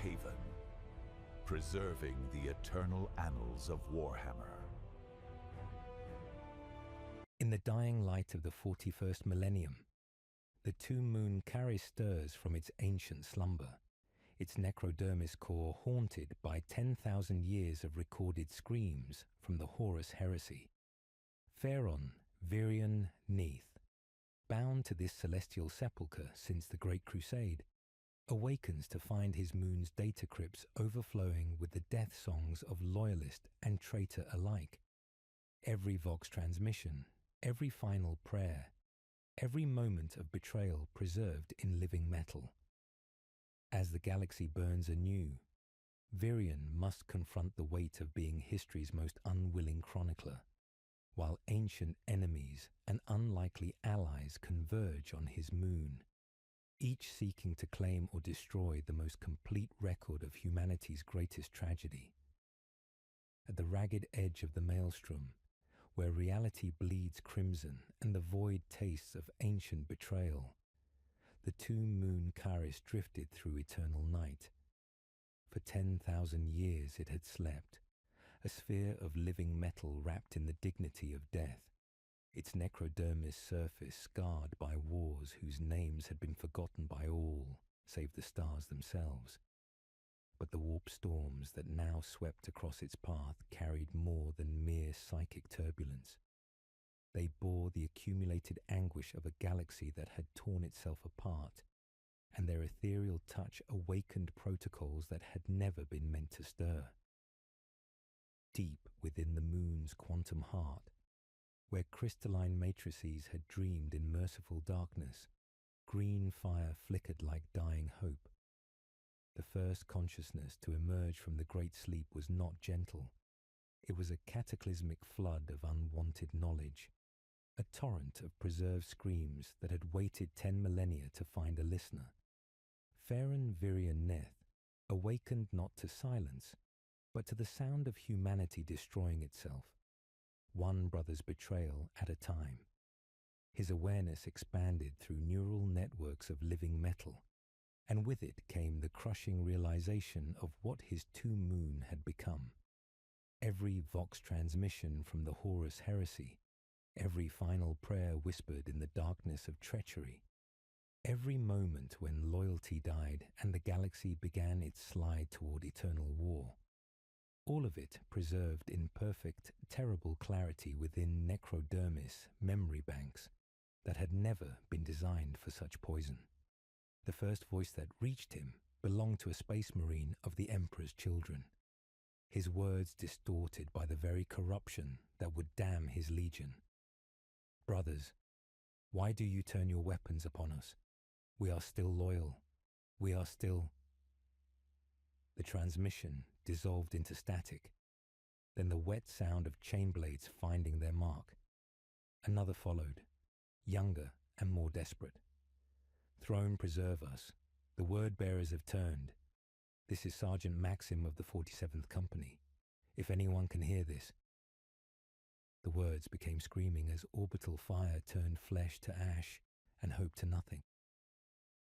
haven, preserving the eternal annals of Warhammer. In the dying light of the 41st millennium, the two-moon Charis stirs from its ancient slumber, its necrodermis core haunted by 10,000 years of recorded screams from the Horus Heresy. Pharaon Virion Neith, bound to this celestial sepulchre since the Great Crusade, awakens to find his moon's data crypts overflowing with the death songs of loyalist and traitor alike. Every Vox transmission, every final prayer, every moment of betrayal preserved in living metal. As the galaxy burns anew, Virion must confront the weight of being history's most unwilling chronicler, while ancient enemies and unlikely allies converge on his moon, each seeking to claim or destroy the most complete record of humanity's greatest tragedy. At the ragged edge of the maelstrom, where reality bleeds crimson and the void tastes of ancient betrayal, the two-moon Charis drifted through eternal night. For 10,000 years it had slept, a sphere of living metal wrapped in the dignity of death, its necrodermis surface scarred by wars whose names had been forgotten by all, save the stars themselves. But the warp storms that now swept across its path carried more than mere psychic turbulence. They bore the accumulated anguish of a galaxy that had torn itself apart, and their ethereal touch awakened protocols that had never been meant to stir. Deep within the moon's quantum heart, where crystalline matrices had dreamed in merciful darkness, green fire flickered like dying hope. The first consciousness to emerge from the great sleep was not gentle. It was a cataclysmic flood of unwanted knowledge, a torrent of preserved screams that had waited 10 millennia to find a listener. Pharaon Virion Neith awakened not to silence, but to the sound of humanity destroying itself, one brother's betrayal at a time. His awareness expanded through neural networks of living metal, and with it came the crushing realization of what his two-moon had become. Every Vox transmission from the Horus Heresy, every final prayer whispered in the darkness of treachery, every moment when loyalty died and the galaxy began its slide toward eternal war, all of it preserved in perfect, terrible clarity within necrodermis memory banks that had never been designed for such poison. The first voice that reached him belonged to a space marine of the Emperor's children, his words distorted by the very corruption that would damn his legion. Brothers, why do you turn your weapons upon us? We are still loyal. We are still... The transmission dissolved into static, then the wet sound of chain blades finding their mark. Another followed, younger and more desperate. Throne preserve us. The word-bearers have turned. This is Sergeant Maxim of the 47th Company. If anyone can hear this. The words became screaming as orbital fire turned flesh to ash and hope to nothing.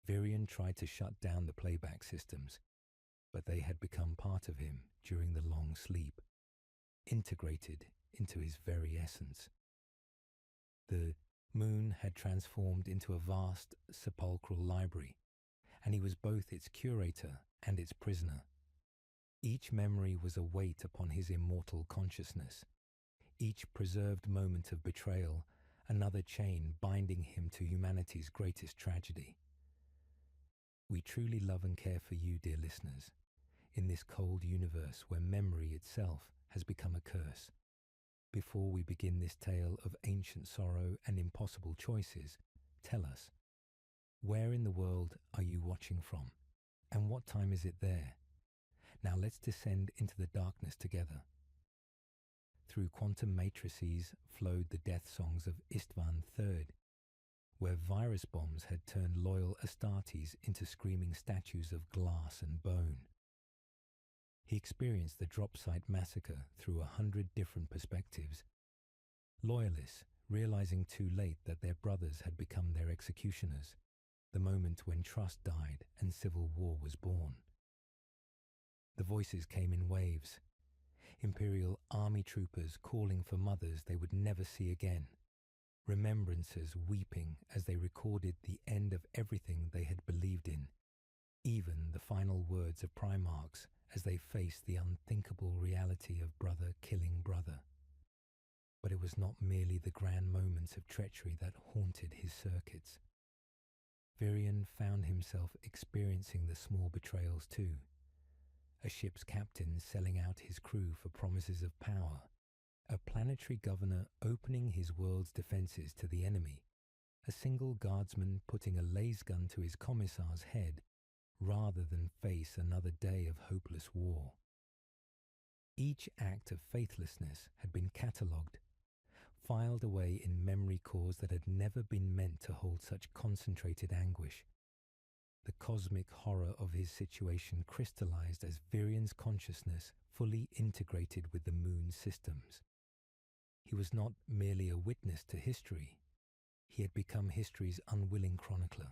Virion tried to shut down the playback systems, but they had become part of him during the long sleep, integrated into his very essence. The moon had transformed into a vast sepulchral library, and he was both its curator and its prisoner. Each memory was a weight upon his immortal consciousness, each preserved moment of betrayal another chain binding him to humanity's greatest tragedy. We truly love and care for you, dear listeners, in this cold universe where memory itself has become a curse. Before we begin this tale of ancient sorrow and impossible choices, tell us, where in the world are you watching from, and what time is it there? Now let's descend into the darkness together. Through quantum matrices flowed the death songs of Istvan III, where virus bombs had turned loyal Astartes into screaming statues of glass and bone. He experienced the drop site massacre through 100 different perspectives. Loyalists, realizing too late that their brothers had become their executioners, the moment when trust died and civil war was born. voices came in waves. Imperial army troopers calling for mothers they would never see again. Remembrancers weeping as they recorded the end of everything they had believed in, even the final words of Primarchs as they faced the unthinkable reality of brother killing brother. But it was not merely the grand moments of treachery that haunted his circuits. Virion found himself experiencing the small betrayals too. A ship's captain selling out his crew for promises of power, a planetary governor opening his world's defences to the enemy, a single guardsman putting a lasgun to his commissar's head rather than face another day of hopeless war. Each act of faithlessness had been catalogued, filed away in memory cores that had never been meant to hold such concentrated anguish. The cosmic horror of his situation crystallized as Virion's consciousness fully integrated with the moon's systems. He was not merely a witness to history. He had become history's unwilling chronicler,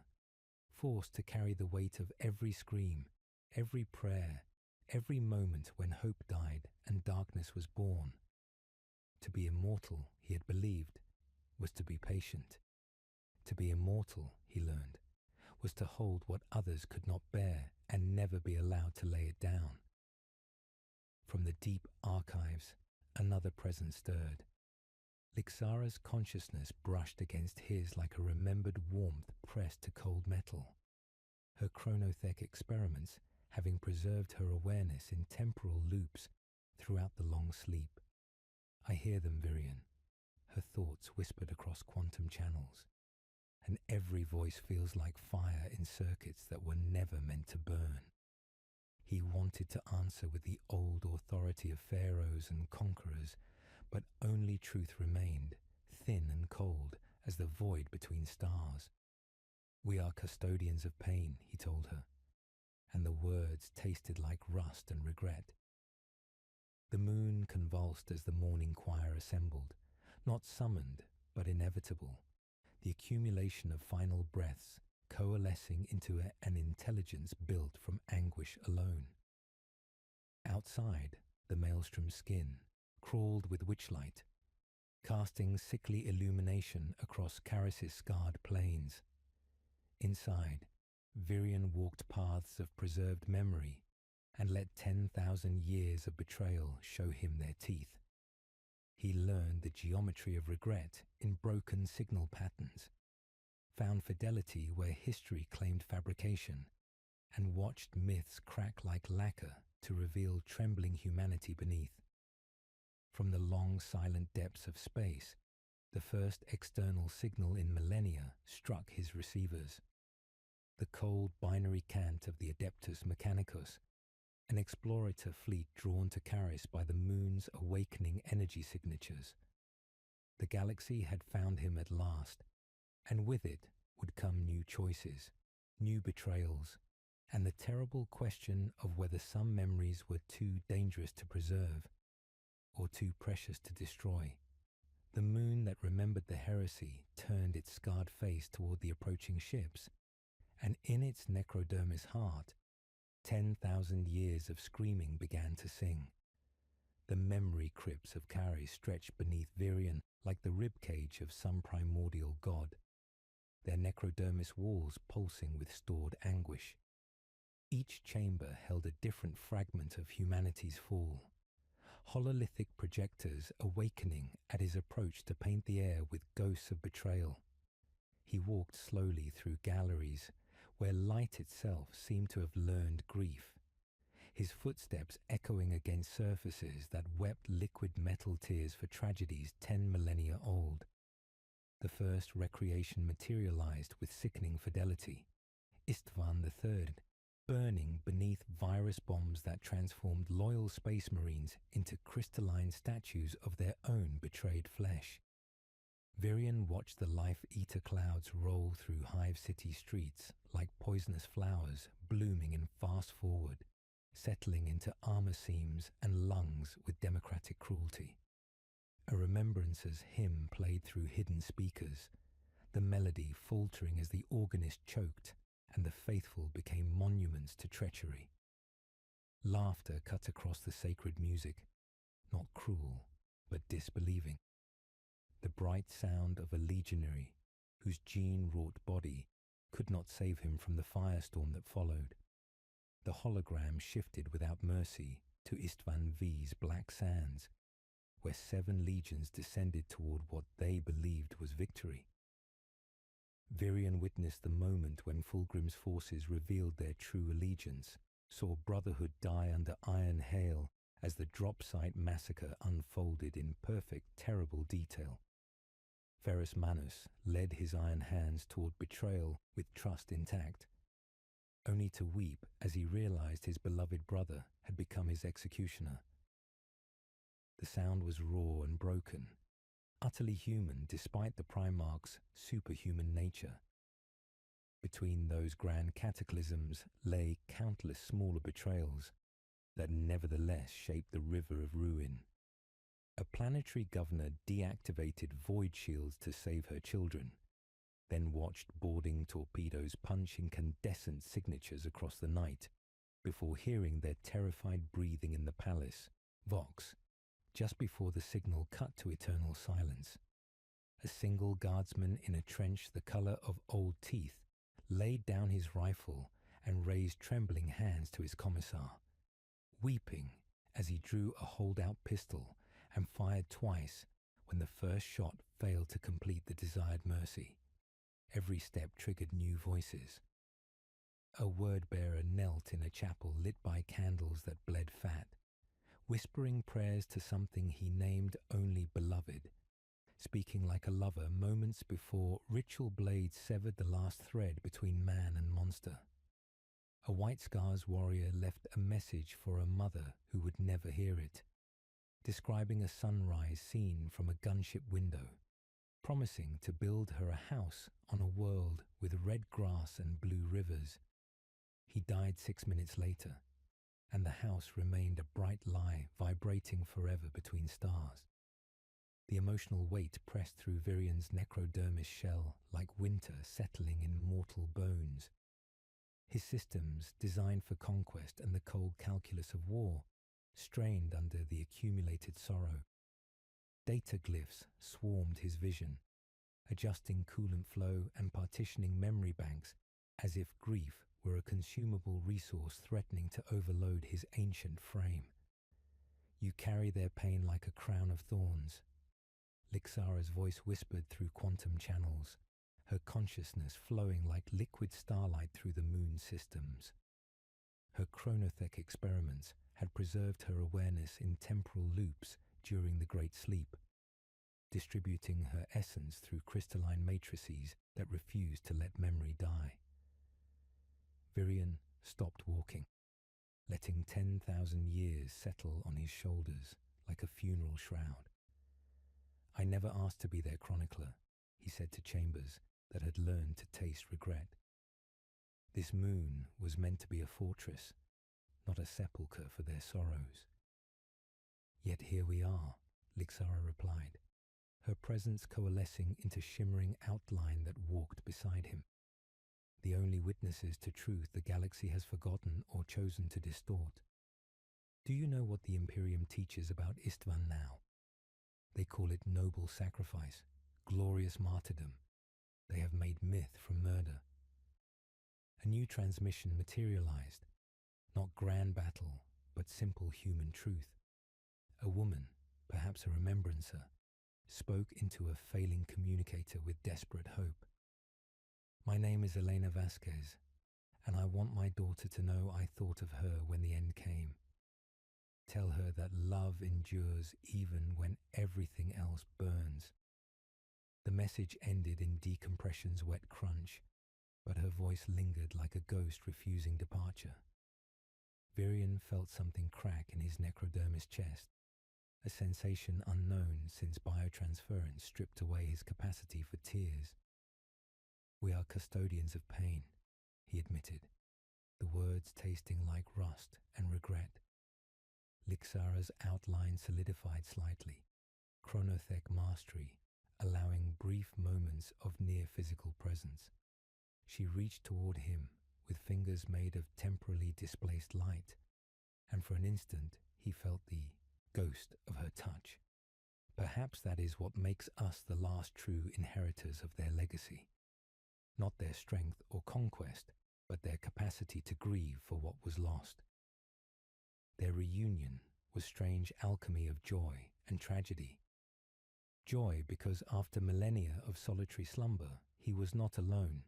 forced to carry the weight of every scream, every prayer, every moment when hope died and darkness was born. To be immortal, he had believed, was to be patient. To be immortal, he learned, was to hold what others could not bear and never be allowed to lay it down. From the deep archives, another presence stirred. Lixara's consciousness brushed against his like a remembered warmth pressed to cold metal. Her chronothek experiments having preserved her awareness in temporal loops throughout the long sleep. I hear them, Virion, her thoughts whispered across quantum channels, and every voice feels like fire in circuits that were never meant to burn. He wanted to answer with the old authority of pharaohs and conquerors, but only truth remained, thin and cold as the void between stars. We are custodians of pain, he told her, and the words tasted like rust and regret. The moon convulsed as the morning choir assembled, not summoned, but inevitable, the accumulation of final breaths coalescing into an intelligence built from anguish alone. Outside, the maelstrom's skin crawled with witchlight, casting sickly illumination across Karis's scarred plains. Inside, Virion walked paths of preserved memory and let 10,000 years of betrayal show him their teeth. He learned the geometry of regret in broken signal patterns, found fidelity where history claimed fabrication, and watched myths crack like lacquer to reveal trembling humanity beneath. From the long silent depths of space, the first external signal in millennia struck his receivers. The cold binary cant of the Adeptus Mechanicus, an explorator fleet drawn to Karis by the moon's awakening energy signatures. The galaxy had found him at last, and with it would come new choices, new betrayals, and the terrible question of whether some memories were too dangerous to preserve or too precious to destroy. The moon that remembered the heresy turned its scarred face toward the approaching ships, and in its necrodermis heart, 10,000 years of screaming began to sing. The memory crypts of Karis stretched beneath Virion like the ribcage of some primordial god, their necrodermis walls pulsing with stored anguish. Each chamber held a different fragment of humanity's fall, hololithic projectors awakening at his approach to paint the air with ghosts of betrayal. He walked slowly through galleries where light itself seemed to have learned grief, his footsteps echoing against surfaces that wept liquid metal tears for tragedies 10 millennia old. The first recreation materialized with sickening fidelity. Istvan III, burning beneath virus bombs that transformed loyal space marines into crystalline statues of their own betrayed flesh. Virion watched the life-eater clouds roll through Hive City streets like poisonous flowers blooming in fast forward, settling into armor seams and lungs with democratic cruelty. A remembrancer's hymn played through hidden speakers, the melody faltering as the organist choked and the faithful became monuments to treachery. Laughter cut across the sacred music, not cruel, but disbelieving. The bright sound of a legionary whose gene-wrought body could not save him from the firestorm that followed. The hologram shifted without mercy to Istvan V's Black Sands, where 7 legions descended toward what they believed was victory. Virion witnessed the moment when Fulgrim's forces revealed their true allegiance, saw Brotherhood die under iron hail as the drop site massacre unfolded in perfect, terrible detail. Ferrus Manus led his iron hands toward betrayal with trust intact, only to weep as he realized his beloved brother had become his executioner. The sound was raw and broken, utterly human despite the Primarch's superhuman nature. Between those grand cataclysms lay countless smaller betrayals that nevertheless shaped the river of ruin. A planetary governor deactivated void shields to save her children, then watched boarding torpedoes punch incandescent signatures across the night before hearing their terrified breathing in the palace, Vox, just before the signal cut to eternal silence. A single guardsman in a trench the colour of old teeth laid down his rifle and raised trembling hands to his commissar, weeping as he drew a holdout pistol and fired twice when the first shot failed to complete the desired mercy. Every step triggered new voices. A word-bearer knelt in a chapel lit by candles that bled fat, whispering prayers to something he named only beloved, speaking like a lover moments before ritual blades severed the last thread between man and monster. A White Scars warrior left a message for a mother who would never hear it, describing a sunrise seen from a gunship window, promising to build her a house on a world with red grass and blue rivers. He died 6 minutes later, and the house remained a bright lie vibrating forever between stars. The emotional weight pressed through Virion's necrodermis shell like winter settling in mortal bones. His systems, designed for conquest and the cold calculus of war, strained under the accumulated sorrow. Data glyphs swarmed his vision, adjusting coolant flow and partitioning memory banks as if grief were a consumable resource threatening to overload his ancient frame. You carry their pain like a crown of thorns. Lixara's voice whispered through quantum channels, her consciousness flowing like liquid starlight through the moon systems. Her chronothek experiments had preserved her awareness in temporal loops during the Great Sleep, distributing her essence through crystalline matrices that refused to let memory die. Virion stopped walking, letting 10,000 years settle on his shoulders like a funeral shroud. I never asked to be their chronicler, he said to Chambers that had learned to taste regret. This moon was meant to be a fortress, not a sepulchre for their sorrows. Yet here we are, Lixara replied, her presence coalescing into shimmering outline that walked beside him. The only witnesses to truth the galaxy has forgotten or chosen to distort. Do you know what the Imperium teaches about Istvan now? They call it noble sacrifice, glorious martyrdom. They have made myth from murder. A new transmission materialized, not grand battle, but simple human truth. A woman, perhaps a remembrancer, spoke into a failing communicator with desperate hope. My name is Elena Vasquez, and I want my daughter to know I thought of her when the end came. Tell her that love endures even when everything else burns. The message ended in decompression's wet crunch, but her voice lingered like a ghost refusing departure. Virion felt something crack in his necrodermis chest, a sensation unknown since biotransference stripped away his capacity for tears. We are custodians of pain, he admitted, the words tasting like rust and regret. Lixara's outline solidified slightly, chronothek mastery, allowing brief moments of near physical presence. She reached toward him with fingers made of temporally displaced light, and for an instant he felt the ghost of her touch. Perhaps that is what makes us the last true inheritors of their legacy. Not their strength or conquest, but their capacity to grieve for what was lost. Their reunion was strange alchemy of joy and tragedy. Joy because after millennia of solitary slumber, he was not alone.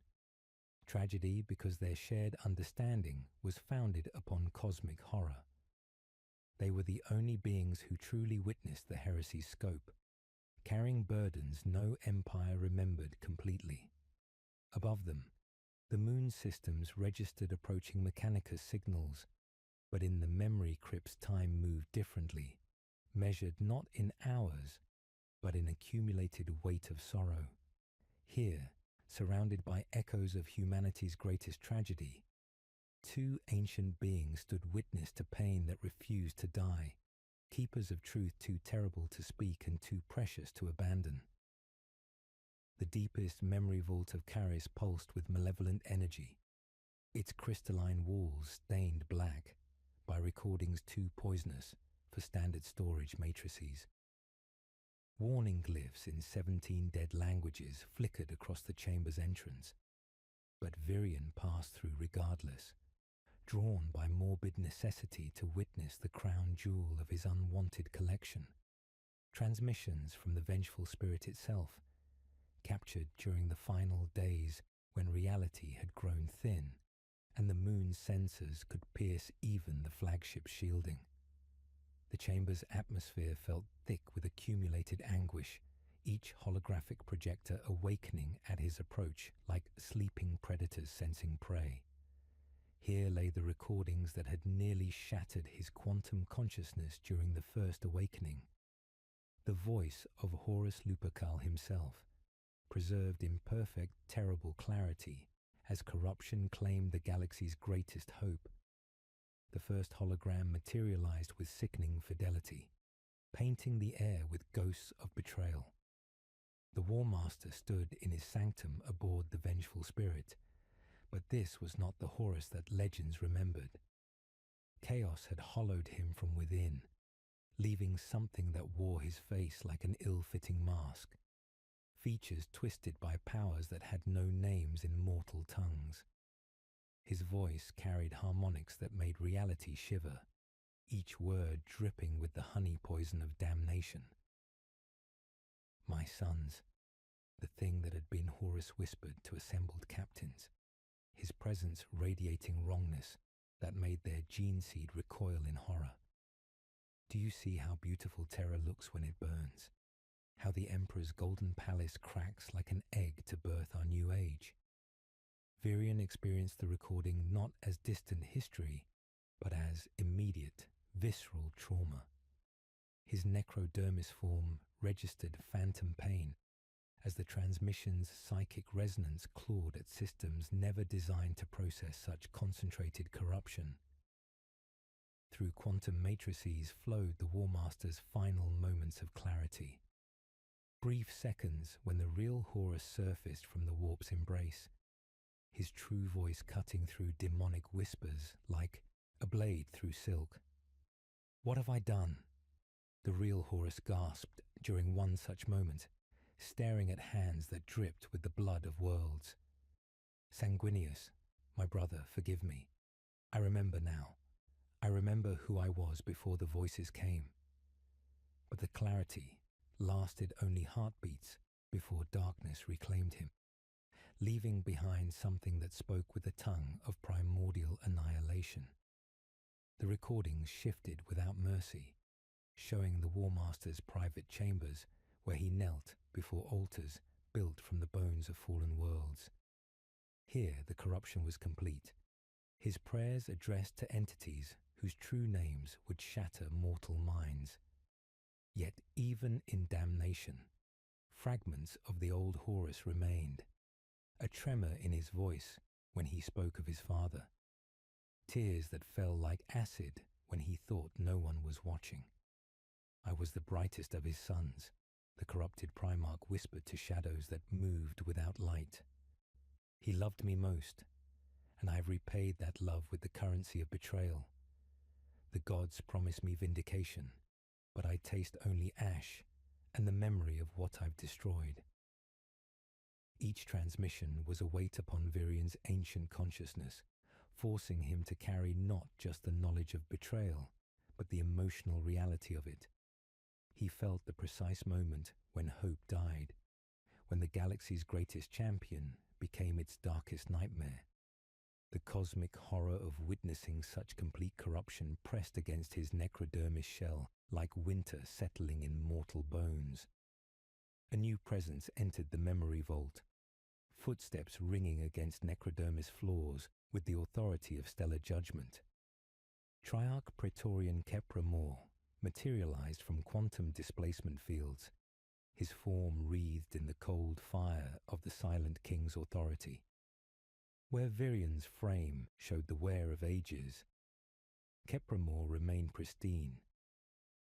Tragedy because their shared understanding was founded upon cosmic horror. They were the only beings who truly witnessed the heresy's scope, carrying burdens no empire remembered completely. Above them, the moon systems registered approaching Mechanicus signals, but in the memory crypts time moved differently, measured not in hours, but in accumulated weight of sorrow. Here, surrounded by echoes of humanity's greatest tragedy, two ancient beings stood witness to pain that refused to die, keepers of truth too terrible to speak and too precious to abandon. The deepest memory vault of Caris pulsed with malevolent energy, its crystalline walls stained black by recordings too poisonous for standard storage matrices. Warning glyphs in 17 dead languages flickered across the chamber's entrance, but Virion passed through regardless, drawn by morbid necessity to witness the crown jewel of his unwanted collection, transmissions from the vengeful spirit itself, captured during the final days when reality had grown thin and the moon's sensors could pierce even the flagship's shielding. The chamber's atmosphere felt thick with accumulated anguish, each holographic projector awakening at his approach like sleeping predators sensing prey. Here lay the recordings that had nearly shattered his quantum consciousness during the first awakening. The voice of Horus Lupercal himself, preserved in perfect, terrible clarity as corruption claimed the galaxy's greatest hope. The first hologram materialized with sickening fidelity, painting the air with ghosts of betrayal. The War Master stood in his sanctum aboard the vengeful spirit, but this was not the Horus that legends remembered. Chaos had hollowed him from within, leaving something that wore his face like an ill-fitting mask, features twisted by powers that had no names in mortal tongues. His voice carried harmonics that made reality shiver, each word dripping with the honey poison of damnation. My sons, the thing that had been Horus whispered to assembled captains, his presence radiating wrongness that made their gene seed recoil in horror. Do you see how beautiful terror looks when it burns? How the Emperor's golden palace cracks like an egg to birth our new age? Virion experienced the recording not as distant history, but as immediate, visceral trauma. His necrodermis form registered phantom pain as the transmission's psychic resonance clawed at systems never designed to process such concentrated corruption. Through quantum matrices flowed the War Master's final moments of clarity. Brief seconds when the real Horus surfaced from the warp's embrace, his true voice cutting through demonic whispers like a blade through silk. What have I done? The real Horus gasped during one such moment, staring at hands that dripped with the blood of worlds. Sanguinius, my brother, forgive me. I remember now. I remember who I was before the voices came. But the clarity lasted only heartbeats before darkness reclaimed him, leaving behind something that spoke with the tongue of primordial annihilation. The recordings shifted without mercy, showing the War Master's private chambers where he knelt before altars built from the bones of fallen worlds. Here the corruption was complete, his prayers addressed to entities whose true names would shatter mortal minds. Yet even in damnation, fragments of the old Horus remained, a tremor in his voice when he spoke of his father, tears that fell like acid when he thought no one was watching. I was the brightest of his sons, the corrupted Primarch whispered to shadows that moved without light. He loved me most, and I have repaid that love with the currency of betrayal. The gods promise me vindication, but I taste only ash and the memory of what I've destroyed. Each transmission was a weight upon Virian's ancient consciousness, forcing him to carry not just the knowledge of betrayal, but the emotional reality of it. He felt the precise moment when hope died, when the galaxy's greatest champion became its darkest nightmare. The cosmic horror of witnessing such complete corruption pressed against his necrodermis shell like winter settling in mortal bones. A new presence entered the memory vault, footsteps ringing against necrodermis floors with the authority of stellar judgment. Triarch Praetorian 40KLore materialized from quantum displacement fields, his form wreathed in the cold fire of the Silent King's authority. Where Virian's frame showed the wear of ages, 40KLore remained pristine,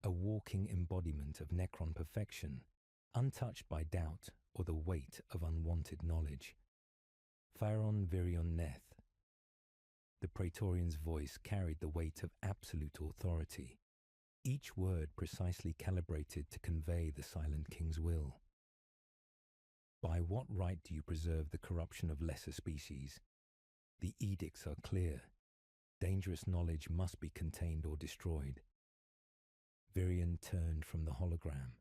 a walking embodiment of Necron perfection, untouched by doubt or the weight of unwanted knowledge. Pharon Virion Neth. The Praetorian's voice carried the weight of absolute authority, each word precisely calibrated to convey the Silent King's will. By what right do you preserve the corruption of lesser species? The edicts are clear. Dangerous knowledge must be contained or destroyed. Virion turned from the hologram,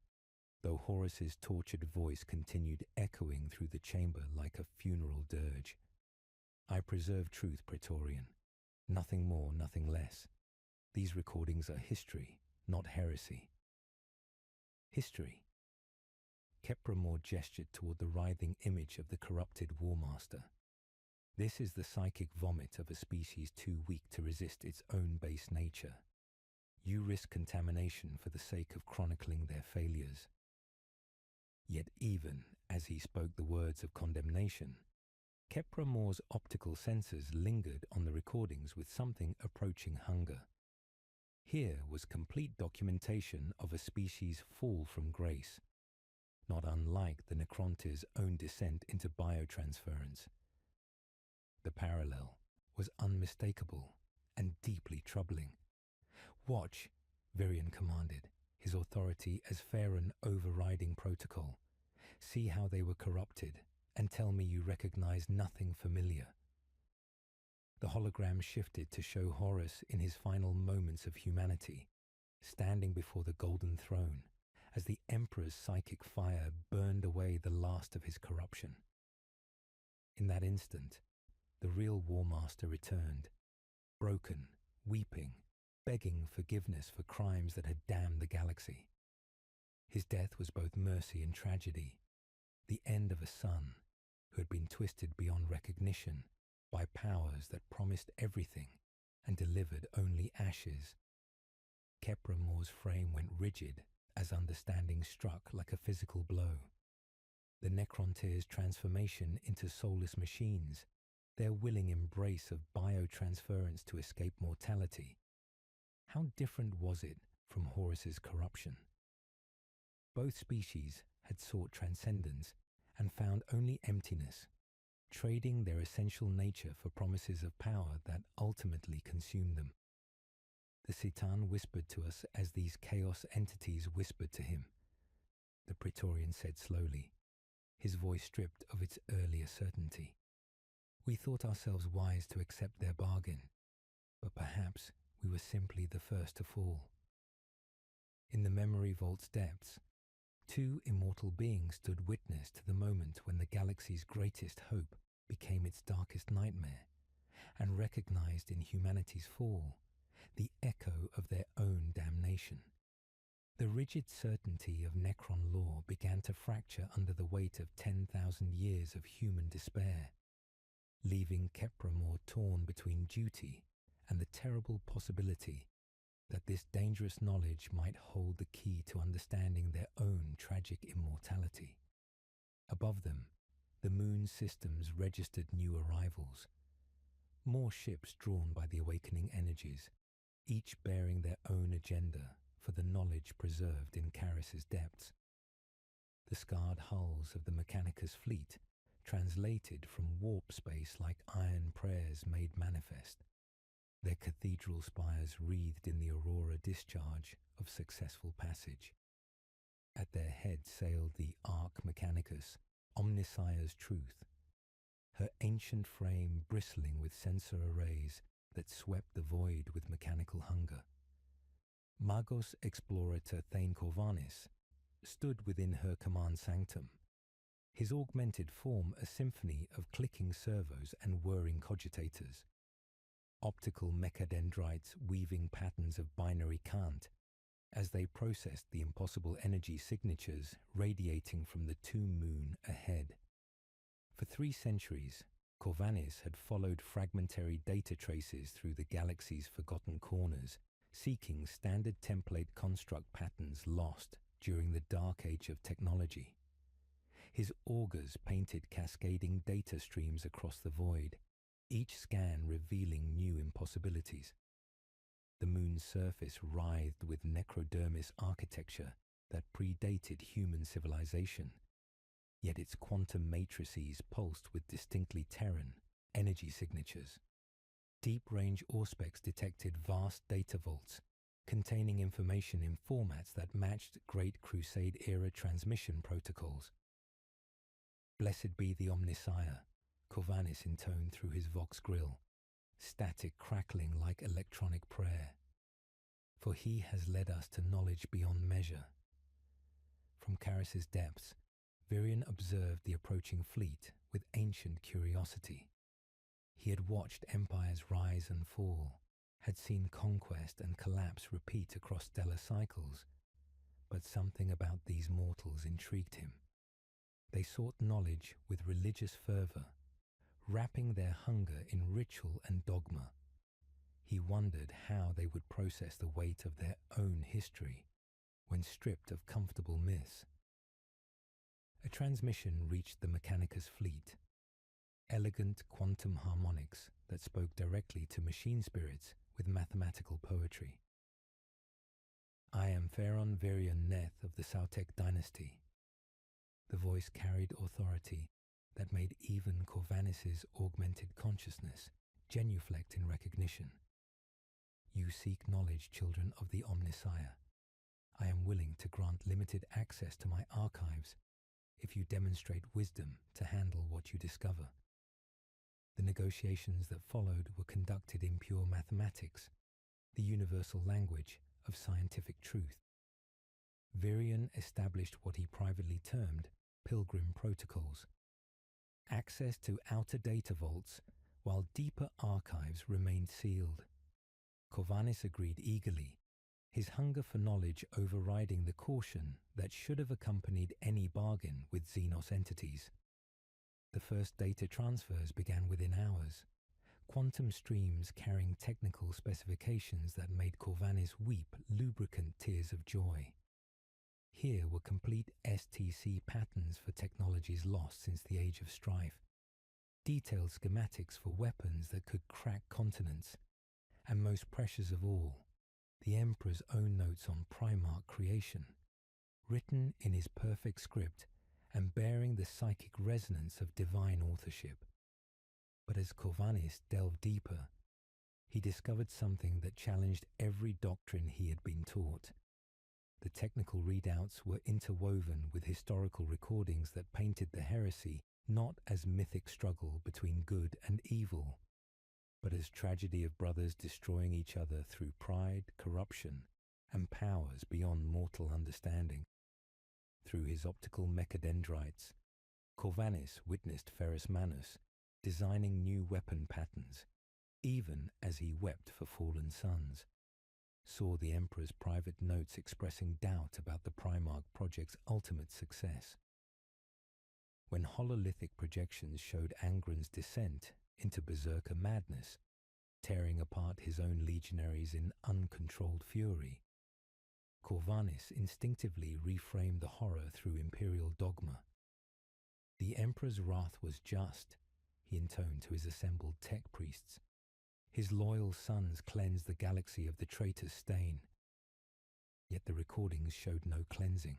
though Horus's tortured voice continued echoing through the chamber like a funeral dirge. I preserve truth, Praetorian. Nothing more, nothing less. These recordings are history, not heresy. History. 40KLore gestured toward the writhing image of the corrupted Warmaster. This is the psychic vomit of a species too weak to resist its own base nature. You risk contamination for the sake of chronicling their failures. Yet even as he spoke the words of condemnation, 40KLore's optical sensors lingered on the recordings with something approaching hunger. Here was complete documentation of a species' fall from grace, not unlike the Necrontyrs' own descent into biotransference. The parallel was unmistakable and deeply troubling. Watch, Virion commanded, his authority as Pharon overriding protocol. See how they were corrupted, and tell me you recognize nothing familiar. The hologram shifted to show Horus in his final moments of humanity, standing before the golden throne, as the Emperor's psychic fire burned away the last of his corruption. In that instant, the real Warmaster returned, broken, weeping, begging forgiveness for crimes that had damned the galaxy. His death was both mercy and tragedy, the end of a son who had been twisted beyond recognition by powers that promised everything and delivered only ashes. 40KLore's frame went rigid as understanding struck like a physical blow. The Necrontyrs' transformation into soulless machines, their willing embrace of biotransference to escape mortality. How different was it from Horus's corruption? Both species had sought transcendence and found only emptiness, trading their essential nature for promises of power that ultimately consumed them. The Citan whispered to us as these chaos entities whispered to him. The Praetorian said slowly, his voice stripped of its earlier certainty. We thought ourselves wise to accept their bargain, but perhaps we were simply the first to fall. In the memory vault's depths, two immortal beings stood witness to the moment when the galaxy's greatest hope became its darkest nightmare, and recognized in humanity's fall the echo of their own damnation. The rigid certainty of Necron lore began to fracture under the weight of 10,000 years of human despair, leaving 40KLore torn between duty and the terrible possibility that this dangerous knowledge might hold the key to understanding their own tragic immortality. Above them, the moon systems registered new arrivals, more ships drawn by the awakening energies, each bearing their own agenda for the knowledge preserved in Charis's depths. The scarred hulls of the Mechanicus fleet translated from warp space like iron prayers made manifest. their cathedral spires wreathed in the aurora discharge of successful passage. At their head sailed the Arch Mechanicus, Omnissiah's truth, her ancient frame bristling with sensor arrays that swept the void with mechanical hunger. Magos Explorator Thane Corvanis stood within her command sanctum, his augmented form a symphony of clicking servos and whirring cogitators, optical mechadendrites weaving patterns of binary cant as they processed the impossible energy signatures radiating from the tomb moon ahead. For 3 centuries, Corvanis had followed fragmentary data traces through the galaxy's forgotten corners, seeking standard template construct patterns lost during the dark age of technology. His augers painted cascading data streams across the void, each scan revealing new impossibilities. The moon's surface writhed with necrodermis architecture that predated human civilization, yet its quantum matrices pulsed with distinctly Terran energy signatures. Deep-range auspex detected vast data vaults containing information in formats that matched Great Crusade-era transmission protocols. Blessed be the Omnissiah, Corvanis intoned through his vox grill, static crackling like electronic prayer. For he has led us to knowledge beyond measure. From Charis's depths, Virion observed the approaching fleet with ancient curiosity. He had watched empires rise and fall, had seen conquest and collapse repeat across stellar cycles, but something about these mortals intrigued him. They sought knowledge with religious fervor, wrapping their hunger in ritual and dogma. He wondered how they would process the weight of their own history when stripped of comfortable myths. A transmission reached the Mechanicus fleet, elegant quantum harmonics that spoke directly to machine spirits with mathematical poetry. I am Pharaon Virion Neth of the Sautek dynasty. The voice carried authority that made even Corvanis's augmented consciousness genuflect in recognition. You seek knowledge, children of the Omnissiah. I am willing to grant limited access to my archives if you demonstrate wisdom to handle what you discover. The negotiations that followed were conducted in pure mathematics, the universal language of scientific truth. Virion established what he privately termed pilgrim protocols, access to outer data vaults while deeper archives remained sealed. Corvanis agreed eagerly, his hunger for knowledge overriding the caution that should have accompanied any bargain with Xenos entities. The first data transfers began within hours, quantum streams carrying technical specifications that made Corvanis weep lubricant tears of joy. Here were complete STC patterns for technologies lost since the Age of Strife, detailed schematics for weapons that could crack continents, and most precious of all, the Emperor's own notes on Primarch creation, written in his perfect script and bearing the psychic resonance of divine authorship. But as Corvanis delved deeper, he discovered something that challenged every doctrine he had been taught. The technical readouts were interwoven with historical recordings that painted the heresy not as mythic struggle between good and evil, but as tragedy of brothers destroying each other through pride, corruption, and powers beyond mortal understanding. Through his optical mechadendrites, Corvanis witnessed Ferrus Manus designing new weapon patterns, even as he wept for fallen sons, saw the Emperor's private notes expressing doubt about the Primarch project's ultimate success. When hololithic projections showed Angron's descent into berserker madness, tearing apart his own legionaries in uncontrolled fury, Corvanis instinctively reframed the horror through imperial dogma. The Emperor's wrath was just, he intoned to his assembled tech priests. His loyal sons cleansed the galaxy of the traitor's stain. Yet the recordings showed no cleansing,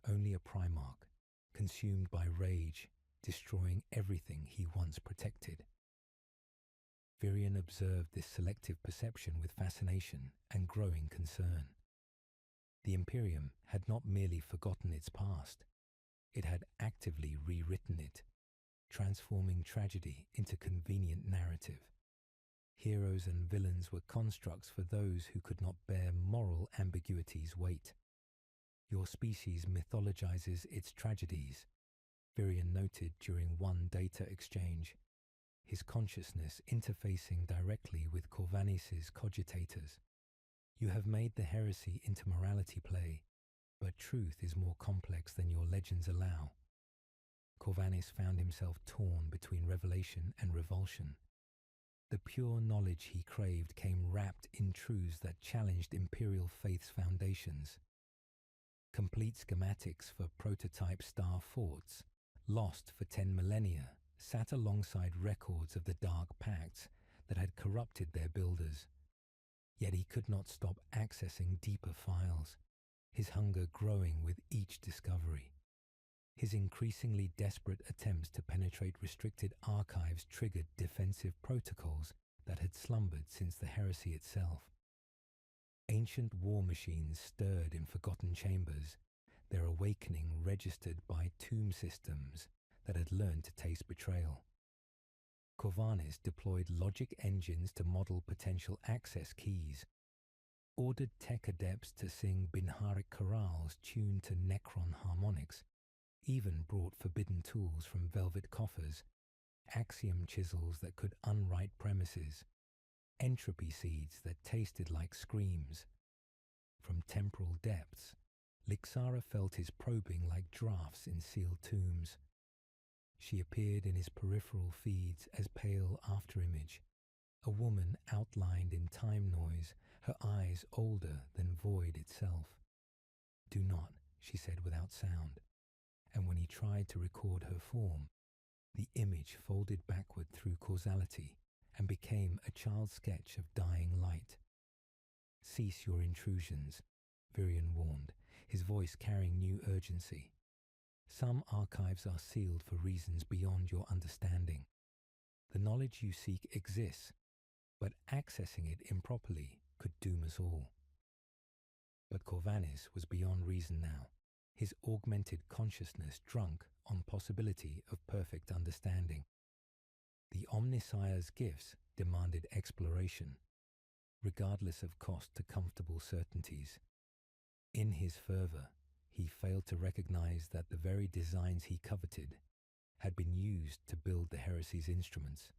only a Primarch, consumed by rage, destroying everything he once protected. Virion observed this selective perception with fascination and growing concern. The Imperium had not merely forgotten its past, it had actively rewritten it, transforming tragedy into convenient narrative. Heroes and villains were constructs for those who could not bear moral ambiguity's weight. Your species mythologizes its tragedies, Virion noted during one data exchange, his consciousness interfacing directly with Corvanis's cogitators. You have made the heresy into morality play, but truth is more complex than your legends allow. Corvanis found himself torn between revelation and revulsion. The pure knowledge he craved came wrapped in truths that challenged imperial faith's foundations. Complete schematics for prototype star forts, lost for 10 millennia, sat alongside records of the dark pacts that had corrupted their builders. Yet he could not stop accessing deeper files, his hunger growing with each discovery. His increasingly desperate attempts to penetrate restricted archives triggered defensive protocols that had slumbered since the heresy itself. Ancient war machines stirred in forgotten chambers, their awakening registered by tomb systems that had learned to taste betrayal. Corvanis deployed logic engines to model potential access keys, ordered tech adepts to sing Binharic chorales tuned to Necron harmonics, even brought forbidden tools from velvet coffers, axiom chisels that could unwrite premises, entropy seeds that tasted like screams. From temporal depths, Lixara felt his probing like drafts in sealed tombs. She appeared in his peripheral feeds as pale afterimage, a woman outlined in time noise, her eyes older than void itself. "Do not," she said without sound, and when he tried to record her form, the image folded backward through causality and became a child's sketch of dying light. "Cease your intrusions," Virion warned, his voice carrying new urgency. "Some archives are sealed for reasons beyond your understanding. The knowledge you seek exists, but accessing it improperly could doom us all." But Corvanis was beyond reason now, his augmented consciousness drunk on possibility of perfect understanding. The Omnissiah's gifts demanded exploration, regardless of cost to comfortable certainties. In his fervor, he failed to recognize that the very designs he coveted had been used to build the heresy's instruments,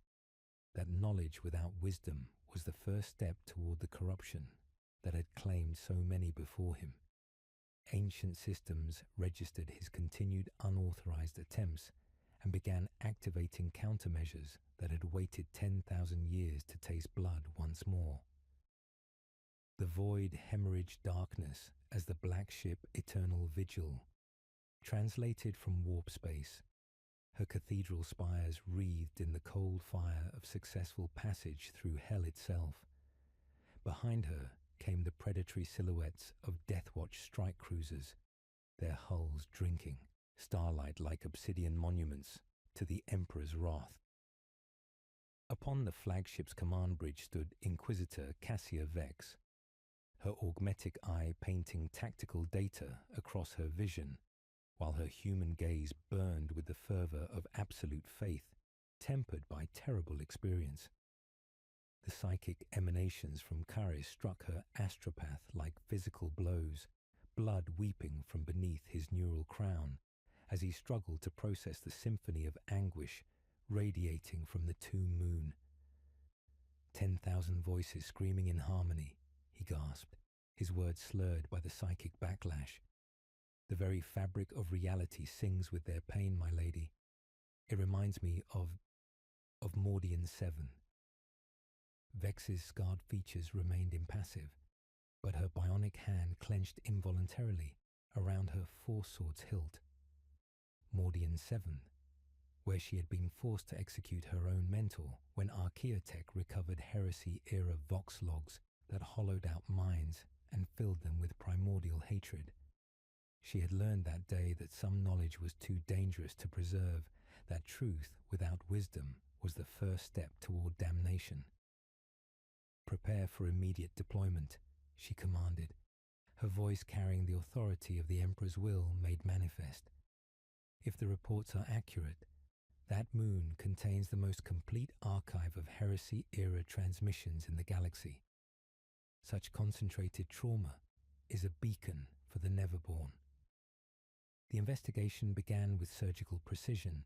that knowledge without wisdom was the first step toward the corruption that had claimed so many before him. Ancient systems registered his continued unauthorized attempts and began activating countermeasures that had waited 10,000 years to taste blood once more. The void hemorrhaged darkness as the black ship Eternal Vigil, translated from warp space, her cathedral spires wreathed in the cold fire of successful passage through hell itself. Behind her came the predatory silhouettes of Deathwatch strike cruisers, their hulls drinking, starlight like obsidian monuments, to the Emperor's wrath. Upon the flagship's command bridge stood Inquisitor Cassia Vex, her augmetic eye painting tactical data across her vision, while her human gaze burned with the fervor of absolute faith, tempered by terrible experience. The psychic emanations from Charis struck her astropath like physical blows, blood weeping from beneath his neural crown, as he struggled to process the symphony of anguish radiating from the tomb moon. 10,000 voices screaming in harmony, he gasped, his words slurred by the psychic backlash. "The very fabric of reality sings with their pain, my lady. It reminds me of Mordian 7. Vex's scarred features remained impassive, but her bionic hand clenched involuntarily around her four-swords hilt. Mordian 7, where she had been forced to execute her own mentor when Archaeotech recovered Heresy-era Vox logs that hollowed out minds and filled them with primordial hatred. She had learned that day that some knowledge was too dangerous to preserve, that truth without wisdom was the first step toward damnation. Prepare for immediate deployment, she commanded, her voice carrying the authority of the Emperor's will made manifest. If the reports are accurate, that moon contains the most complete archive of Heresy-era transmissions in the galaxy. Such concentrated trauma is a beacon for the Neverborn. The investigation began with surgical precision,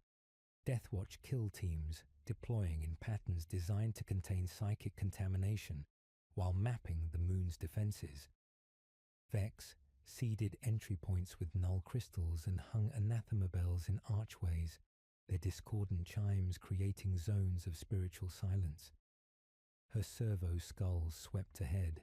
Deathwatch kill teams deploying in patterns designed to contain psychic contamination while mapping the moon's defenses. Vex seeded entry points with null crystals and hung anathema bells in archways, their discordant chimes creating zones of spiritual silence. Her servo skulls swept ahead,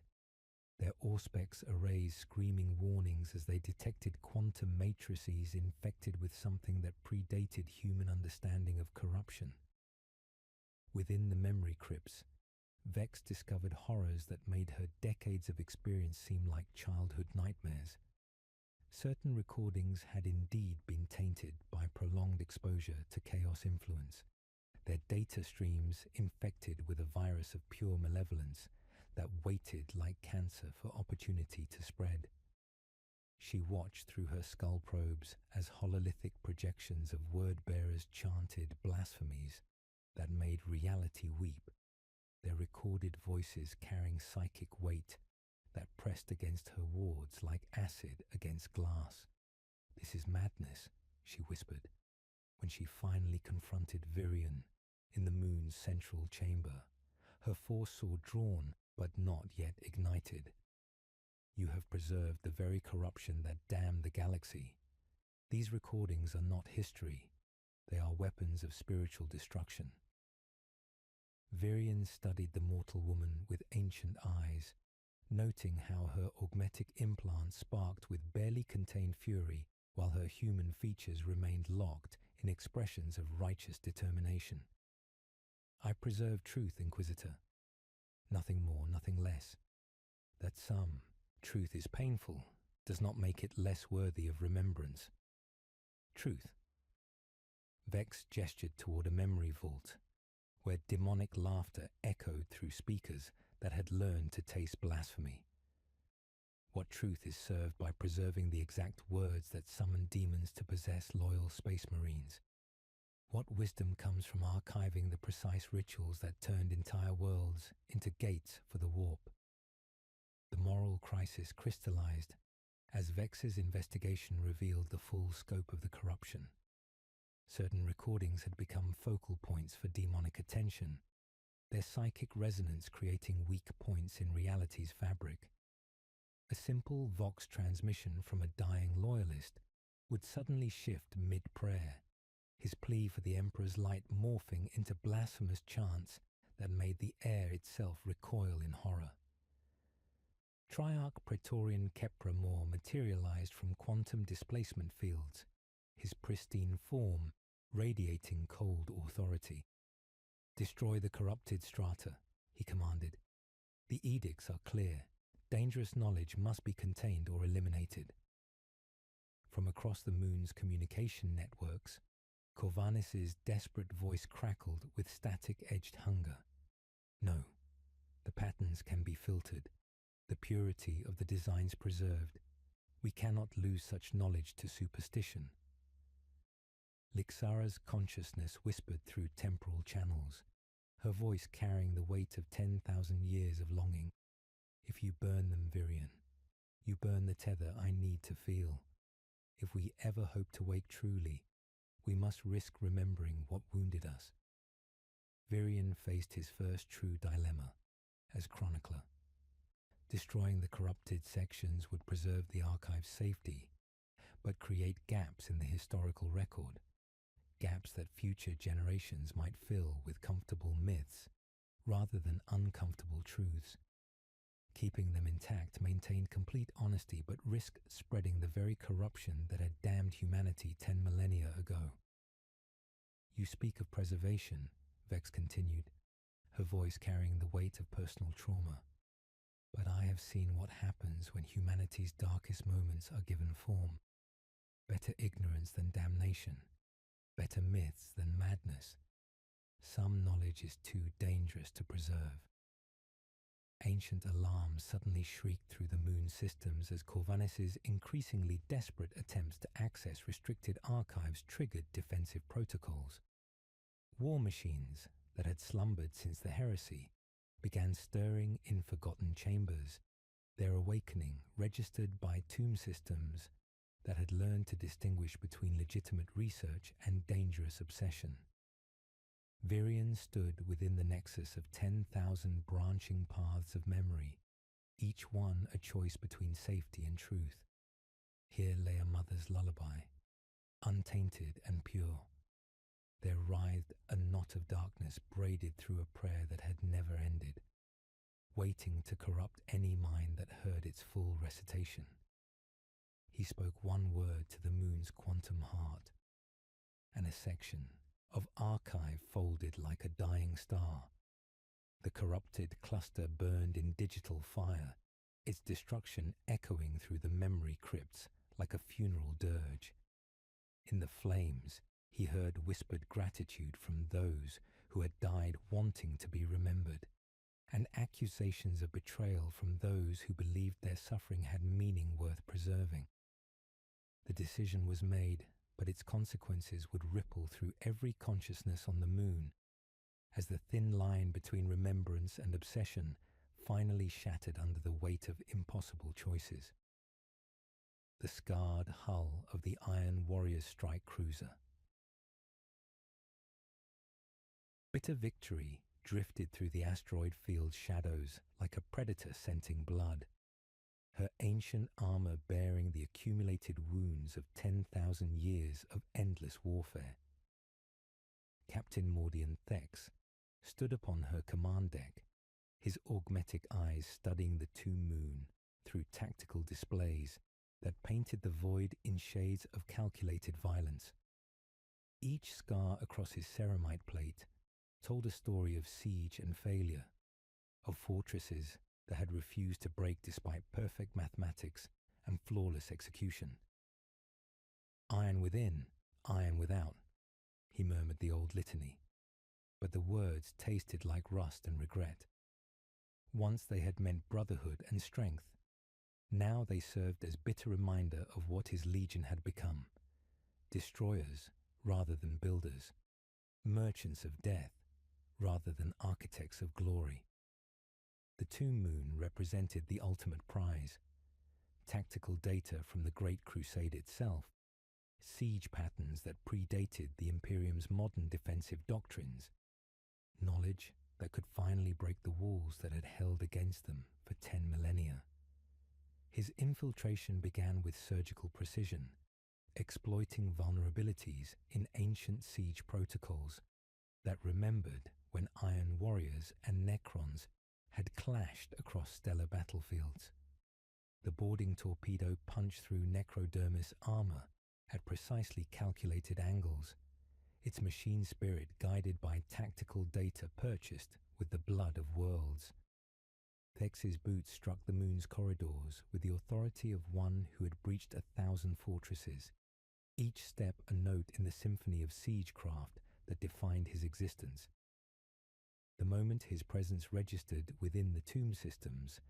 their auspex arrays screaming warnings as they detected quantum matrices infected with something that predated human understanding of corruption. Within the memory crypts, Vex discovered horrors that made her decades of experience seem like childhood nightmares. Certain recordings had indeed been tainted by prolonged exposure to chaos influence, their data streams infected with a virus of pure malevolence that waited like cancer for opportunity to spread. She watched through her skull probes as hololithic projections of word-bearers chanted blasphemies that made reality weep, their recorded voices carrying psychic weight that pressed against her wards like acid against glass. "This is madness," she whispered, when she finally confronted Virion in the moon's central chamber, her force sword drawn but not yet ignited. "You have preserved the very corruption that damned the galaxy. These recordings are not history. They are weapons of spiritual destruction." Virion studied the mortal woman with ancient eyes, noting how her augmetic implants sparked with barely contained fury while her human features remained locked in expressions of righteous determination. "I preserve truth, Inquisitor. Nothing more, nothing less. That some truth is painful does not make it less worthy of remembrance. Truth." Vex gestured toward a memory vault, where demonic laughter echoed through speakers that had learned to taste blasphemy. What truth is served by preserving the exact words that summon demons to possess loyal space marines? What wisdom comes from archiving the precise rituals that turned entire worlds into gates for the warp? The moral crisis crystallized as Vex's investigation revealed the full scope of the corruption. Certain recordings had become focal points for demonic attention, their psychic resonance creating weak points in reality's fabric. A simple Vox transmission from a dying loyalist would suddenly shift mid-prayer, his plea for the Emperor's light morphing into blasphemous chants that made the air itself recoil in horror. Triarch Praetorian Kepra Mor materialized from quantum displacement fields, his pristine form radiating cold authority. "Destroy the corrupted strata," he commanded. "The edicts are clear. Dangerous knowledge must be contained or eliminated." From across the moon's communication networks, Corvanis's desperate voice crackled with static-edged hunger. "No, the patterns can be filtered, the purity of the designs preserved. We cannot lose such knowledge to superstition." Lixara's consciousness whispered through temporal channels, her voice carrying the weight of 10,000 years of longing. "If you burn them, Virion, you burn the tether I need to feel. If we ever hope to wake truly, we must risk remembering what wounded us." Virion faced his first true dilemma as chronicler. Destroying the corrupted sections would preserve the archive's safety, but create gaps in the historical record, gaps that future generations might fill with comfortable myths rather than uncomfortable truths. Keeping them intact maintained complete honesty but risked spreading the very corruption that had damned humanity 10 millennia ago. "You speak of preservation," Vex continued, her voice carrying the weight of personal trauma. "But I have seen what happens when humanity's darkest moments are given form. Better ignorance than damnation. Better myths than madness. Some knowledge is too dangerous to preserve." ancient alarms suddenly shrieked through the moon systems as Corvallis's increasingly desperate attempts to access restricted archives triggered defensive protocols. War machines that had slumbered since the Heresy began stirring in forgotten chambers, their awakening registered by tomb systems that had learned to distinguish between legitimate research and dangerous obsession. Virion stood within the nexus of 10,000 branching paths of memory, each one a choice between safety and truth. Here lay a mother's lullaby, untainted and pure. There writhed a knot of darkness braided through a prayer that had never ended, waiting to corrupt any mind that heard its full recitation. He spoke one word to the moon's quantum heart, and a section of archive folded like a dying star. The corrupted cluster burned in digital fire, its destruction echoing through the memory crypts like a funeral dirge. In the flames, he heard whispered gratitude from those who had died wanting to be remembered, and accusations of betrayal from those who believed their suffering had meaning worth preserving. The decision was made, but its consequences would ripple through every consciousness on the moon, as the thin line between remembrance and obsession finally shattered under the weight of impossible choices. The scarred hull of the Iron Warrior's strike cruiser. Bitter victory drifted through the asteroid field's shadows like a predator scenting blood, her ancient armor bearing the accumulated wounds of 10,000 years of endless warfare. Captain Mordian Thex stood upon her command deck, his augmetic eyes studying the tomb moon through tactical displays that painted the void in shades of calculated violence. Each scar across his ceramite plate told a story of siege and failure, of fortresses that had refused to break despite perfect mathematics and flawless execution. Iron within, iron without, he murmured the old litany, but the words tasted like rust and regret. Once they had meant brotherhood and strength, now they served as bitter reminder of what his legion had become, destroyers rather than builders, merchants of death rather than architects of glory. The tomb moon represented the ultimate prize, tactical data from the Great Crusade itself, siege patterns that predated the Imperium's modern defensive doctrines, knowledge that could finally break the walls that had held against them for 10 millennia. His infiltration began with surgical precision, exploiting vulnerabilities in ancient siege protocols that remembered when Iron Warriors and Necrons had clashed across stellar battlefields. The boarding torpedo punched through Necrodermis armor at precisely calculated angles, its machine spirit guided by tactical data purchased with the blood of worlds. Thex's boots struck the moon's corridors with the authority of one who had breached 1,000 fortresses, each step a note in the symphony of siegecraft that defined his existence. The moment his presence registered within the tomb systems,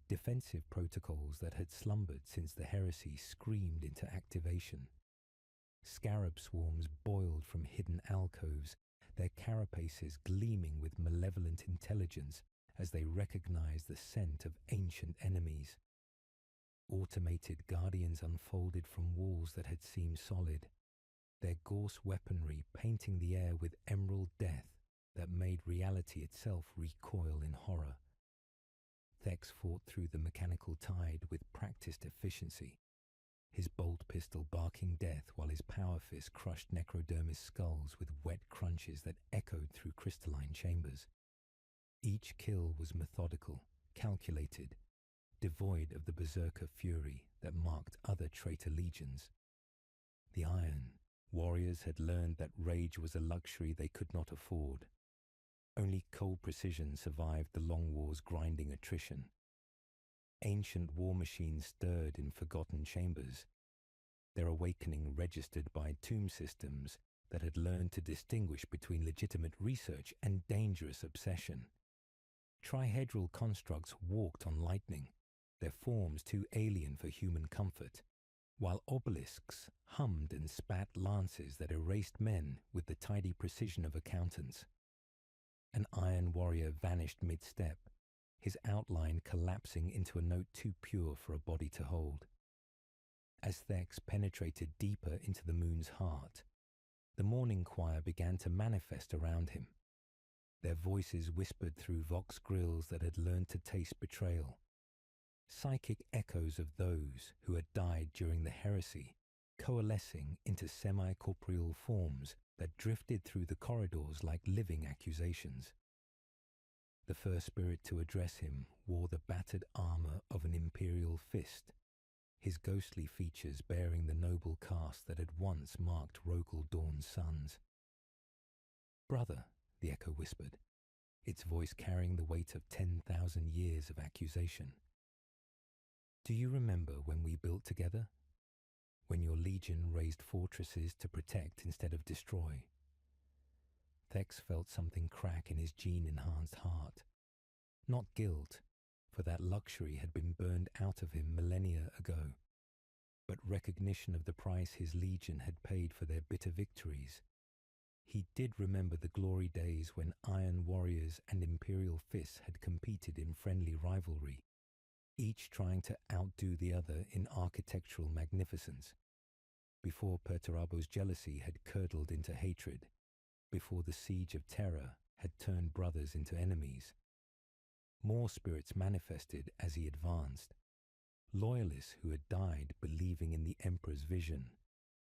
defensive protocols that had slumbered since the Heresy screamed into activation. Scarab swarms boiled from hidden alcoves, their carapaces gleaming with malevolent intelligence as they recognized the scent of ancient enemies. Automated guardians unfolded from walls that had seemed solid, their Gorse weaponry painting the air with emerald death that made reality itself recoil in horror. Thex fought through the mechanical tide with practiced efficiency, his bolt pistol barking death while his power fist crushed Necrodermis skulls with wet crunches that echoed through crystalline chambers. Each kill was methodical, calculated, devoid of the berserker fury that marked other traitor legions. The Iron Warriors had learned that rage was a luxury they could not afford. Only cold precision survived the long war's grinding attrition. Ancient war machines stirred in forgotten chambers, their awakening registered by tomb systems that had learned to distinguish between legitimate research and dangerous obsession. Trihedral constructs walked on lightning, their forms too alien for human comfort, while obelisks hummed and spat lances that erased men with the tidy precision of accountants. An iron warrior vanished mid-step, his outline collapsing into a note too pure for a body to hold. As Thex penetrated deeper into the moon's heart, the morning choir began to manifest around him. Their voices whispered through vox grills that had learned to taste betrayal. Psychic echoes of those who had died during the Heresy, coalescing into semi-corporeal forms that drifted through the corridors like living accusations. The first spirit to address him wore the battered armor of an imperial fist, his ghostly features bearing the noble caste that had once marked Rogel Dawn's sons. "Brother," the echo whispered, its voice carrying the weight of 10,000 years of accusation. "Do you remember when we built together? When your legion raised fortresses to protect instead of destroy?" Thex felt something crack in his gene-enhanced heart. Not guilt, for that luxury had been burned out of him millennia ago, but recognition of the price his legion had paid for their bitter victories. He did remember the glory days when iron warriors and imperial fists had competed in friendly rivalry, each trying to outdo the other in architectural magnificence, before Perturabo's jealousy had curdled into hatred, before the siege of terror had turned brothers into enemies. More spirits manifested as he advanced, loyalists who had died believing in the Emperor's vision,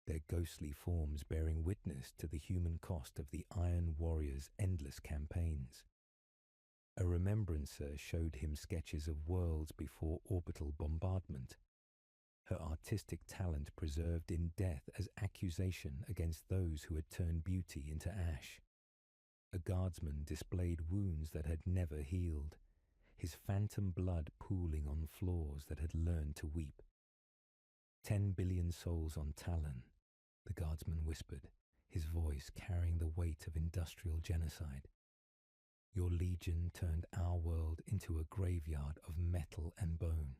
their ghostly forms bearing witness to the human cost of the Iron Warrior's endless campaigns. A remembrancer showed him sketches of worlds before orbital bombardment, her artistic talent preserved in death as accusation against those who had turned beauty into ash. A guardsman displayed wounds that had never healed, his phantom blood pooling on floors that had learned to weep. 10 billion souls on Talon, the guardsman whispered, his voice carrying the weight of industrial genocide. Your legion turned our world into a graveyard of metal and bone.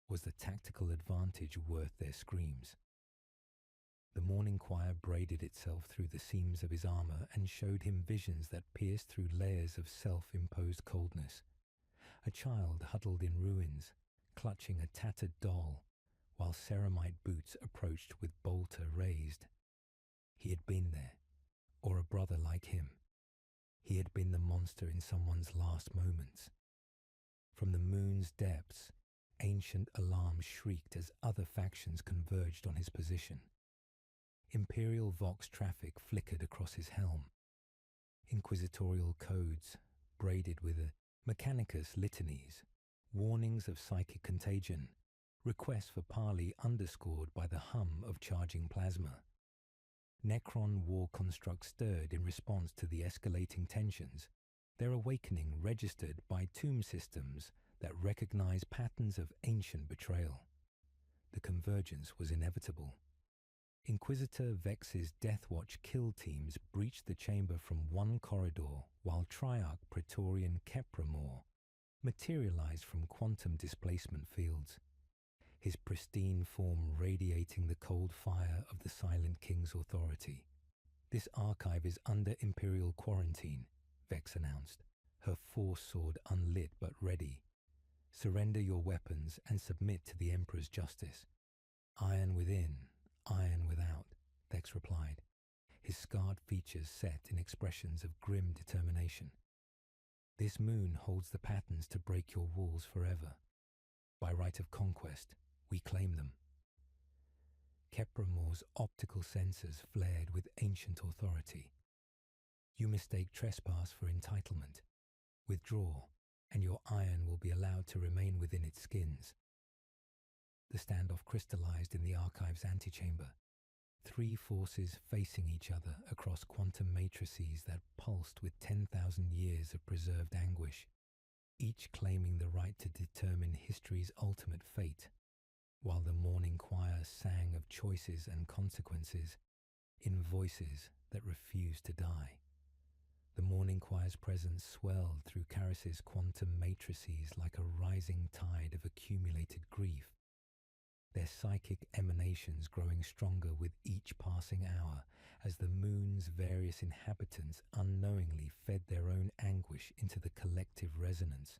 Was the tactical advantage worth their screams? The morning choir braided itself through the seams of his armor and showed him visions that pierced through layers of self-imposed coldness. A child huddled in ruins, clutching a tattered doll, while ceramite boots approached with bolter raised. He had been there, or a brother like him. He had been the monster in someone's last moments. From the moon's depths, ancient alarms shrieked as other factions converged on his position. Imperial Vox traffic flickered across his helm. Inquisitorial codes, braided with a Mechanicus litanies, warnings of psychic contagion, requests for parley underscored by the hum of charging plasma. Necron war constructs stirred in response to the escalating tensions, their awakening registered by tomb systems that recognize patterns of ancient betrayal. The convergence was inevitable. Inquisitor Vex's Deathwatch kill teams breached the chamber from one corridor, while Triarch Praetorian Kepramore materialized from quantum displacement fields, his pristine form radiating the cold fire of the Silent King's authority. "This archive is under Imperial quarantine," Vex announced, her force sword unlit but ready. "Surrender your weapons and submit to the Emperor's justice." "Iron within, iron without," Vex replied, his scarred features set in expressions of grim determination. "This moon holds the patterns to break your walls forever. By right of conquest, we claim them." Kepramore's optical sensors flared with ancient authority. "You mistake trespass for entitlement. Withdraw, and your iron will be allowed to remain within its skins." The standoff crystallized in the archive's antechamber, 3 forces facing each other across quantum matrices that pulsed with 10,000 years of preserved anguish, each claiming the right to determine history's ultimate fate, while the morning choir sang of choices and consequences in voices that refused to die. The morning choir's presence swelled through Caris's quantum matrices like a rising tide of accumulated grief, their psychic emanations growing stronger with each passing hour as the moon's various inhabitants unknowingly fed their own anguish into the collective resonance.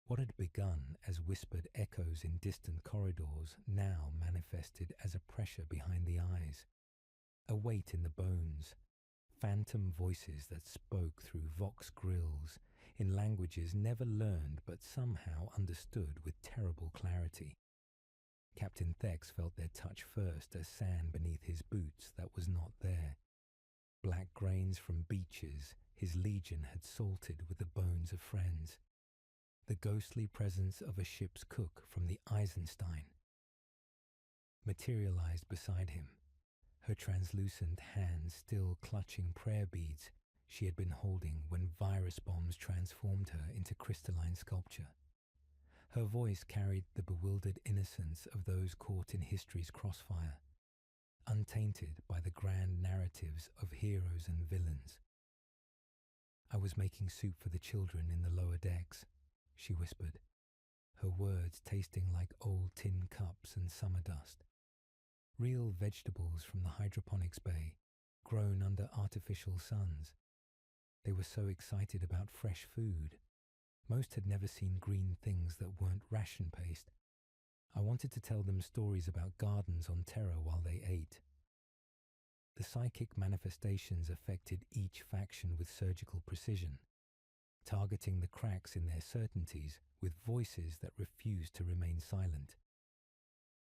What had begun as whispered echoes in distant corridors now manifested as a pressure behind the eyes, a weight in the bones, phantom voices that spoke through vox grills in languages never learned but somehow understood with terrible clarity. Captain Thex felt their touch first as sand beneath his boots that was not there. Black grains from beaches his legion had salted with the bones of friends. The ghostly presence of a ship's cook from the Eisenstein materialized beside him, her translucent hands still clutching prayer beads she had been holding when virus bombs transformed her into crystalline sculpture. Her voice carried the bewildered innocence of those caught in history's crossfire, untainted by the grand narratives of heroes and villains. "I was making soup for the children in the lower decks," she whispered, her words tasting like old tin cups and summer dust. Real vegetables from the hydroponics bay, grown under artificial suns. They were so excited about fresh food. Most had never seen green things that weren't ration paste. I wanted to tell them stories about gardens on Terra while they ate. The psychic manifestations affected each faction with surgical precision, targeting the cracks in their certainties with voices that refused to remain silent.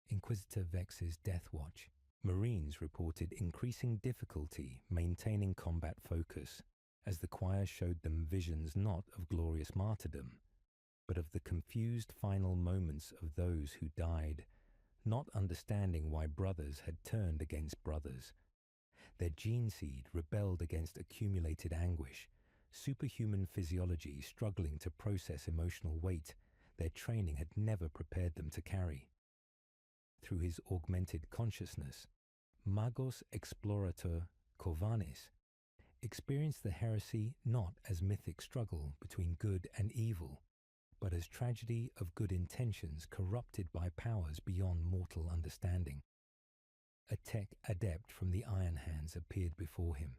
Inquisitor Vex's Death Watch, Marines reported increasing difficulty maintaining combat focus as the choir showed them visions not of glorious martyrdom, but of the confused final moments of those who died, not understanding why brothers had turned against brothers. Their gene seed rebelled against accumulated anguish, superhuman physiology struggling to process emotional weight their training had never prepared them to carry. Through his augmented consciousness, Magos Explorator Kovanis experienced the heresy not as mythic struggle between good and evil, but as tragedy of good intentions corrupted by powers beyond mortal understanding. A tech adept from the Iron Hands appeared before him,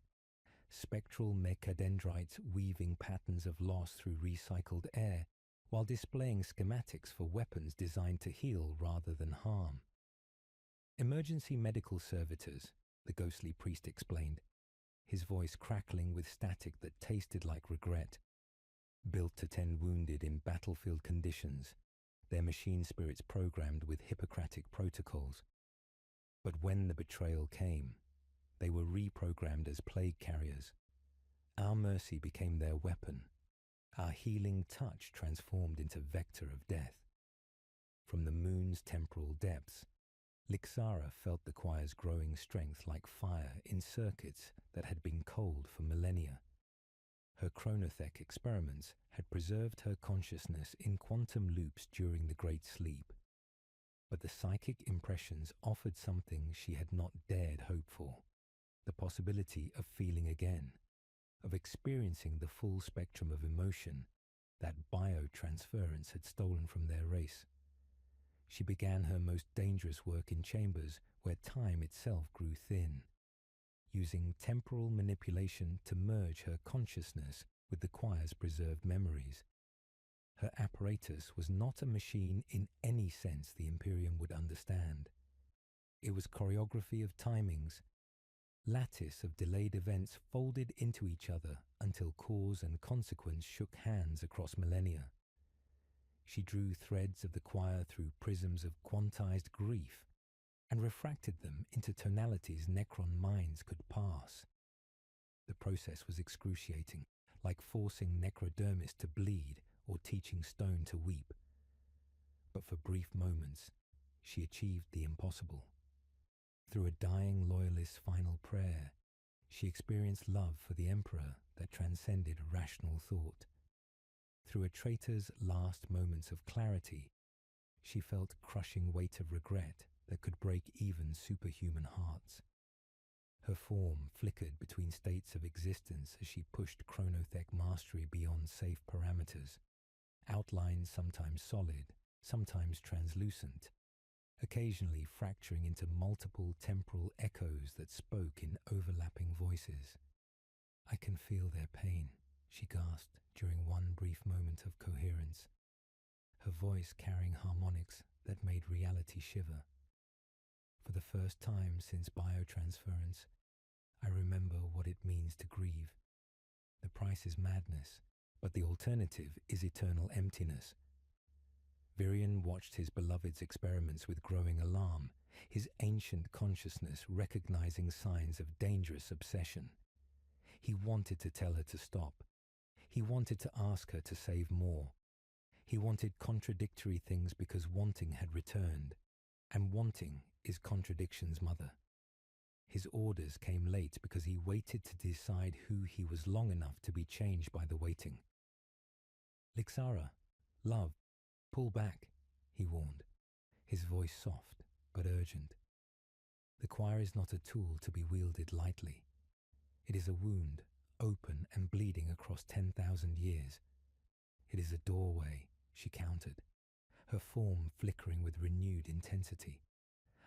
spectral mechadendrites weaving patterns of loss through recycled air while displaying schematics for weapons designed to heal rather than harm. Emergency medical servitors, the ghostly priest explained, his voice crackling with static that tasted like regret. Built to tend wounded in battlefield conditions, their machine spirits programmed with Hippocratic protocols. But when the betrayal came, they were reprogrammed as plague carriers. Our mercy became their weapon. Our healing touch transformed into vector of death. From the moon's temporal depths, Lixara felt the choir's growing strength like fire in circuits that had been cold for millennia. Her chronothek experiments had preserved her consciousness in quantum loops during the Great Sleep. But the psychic impressions offered something she had not dared hope for, the possibility of feeling again, of experiencing the full spectrum of emotion that biotransference had stolen from their race. She began her most dangerous work in chambers where time itself grew thin, using temporal manipulation to merge her consciousness with the choir's preserved memories. Her apparatus was not a machine in any sense the Imperium would understand. It was choreography of timings, lattice of delayed events folded into each other until cause and consequence shook hands across millennia. She drew threads of the choir through prisms of quantized grief and refracted them into tonalities Necron minds could pass. The process was excruciating, like forcing necrodermis to bleed or teaching stone to weep. But for brief moments, she achieved the impossible. Through a dying loyalist's final prayer, she experienced love for the Emperor that transcended rational thought. Through a traitor's last moments of clarity, she felt crushing weight of regret that could break even superhuman hearts. Her form flickered between states of existence as she pushed chronothec mastery beyond safe parameters, outlines sometimes solid, sometimes translucent, occasionally fracturing into multiple temporal echoes that spoke in overlapping voices. "I can feel their pain," she gasped during one brief moment of coherence, her voice carrying harmonics that made reality shiver. For the first time since biotransference, I remember what it means to grieve. The price is madness, but the alternative is eternal emptiness. Virion watched his beloved's experiments with growing alarm, his ancient consciousness recognizing signs of dangerous obsession. He wanted to tell her to stop. He wanted to ask her to save more. He wanted contradictory things because wanting had returned, and wanting is contradiction's mother. His orders came late because he waited to decide who he was long enough to be changed by the waiting. "Lixara, love, pull back," he warned, his voice soft but urgent. The choir is not a tool to be wielded lightly. It is a wound, open and bleeding across 10,000 years. It is a doorway, she countered, her form flickering with renewed intensity.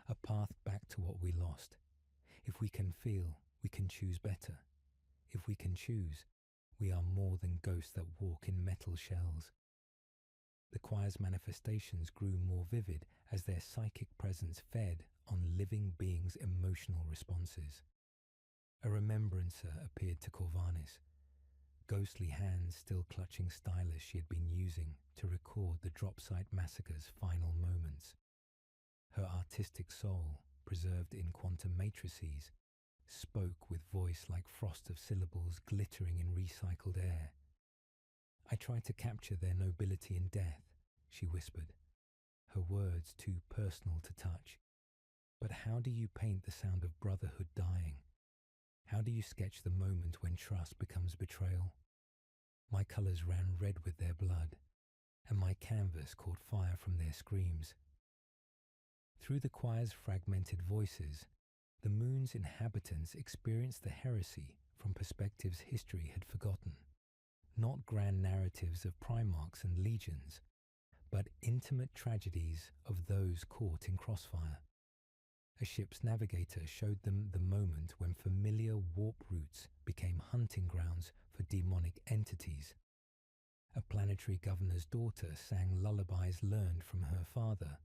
A path back to what we lost. If we can feel, we can choose better. If we can choose, we are more than ghosts that walk in metal shells. The choir's manifestations grew more vivid as their psychic presence fed on living beings' emotional responses. A remembrancer appeared to Corvanis, ghostly hands still clutching stylus she had been using to record the drop site massacre's final moments. Her artistic soul, preserved in quantum matrices, spoke with voice like frost of syllables glittering in recycled air. "I try to capture their nobility in death," she whispered, her words too personal to touch. "But how do you paint the sound of brotherhood dying? How do you sketch the moment when trust becomes betrayal? My colours ran red with their blood, and my canvas caught fire from their screams." Through the choir's fragmented voices, the moon's inhabitants experienced the heresy from perspectives history had forgotten. Not grand narratives of primarchs and legions, but intimate tragedies of those caught in crossfire. A ship's navigator showed them the moment when familiar warp routes became hunting grounds for demonic entities. A planetary governor's daughter sang lullabies learned from her father,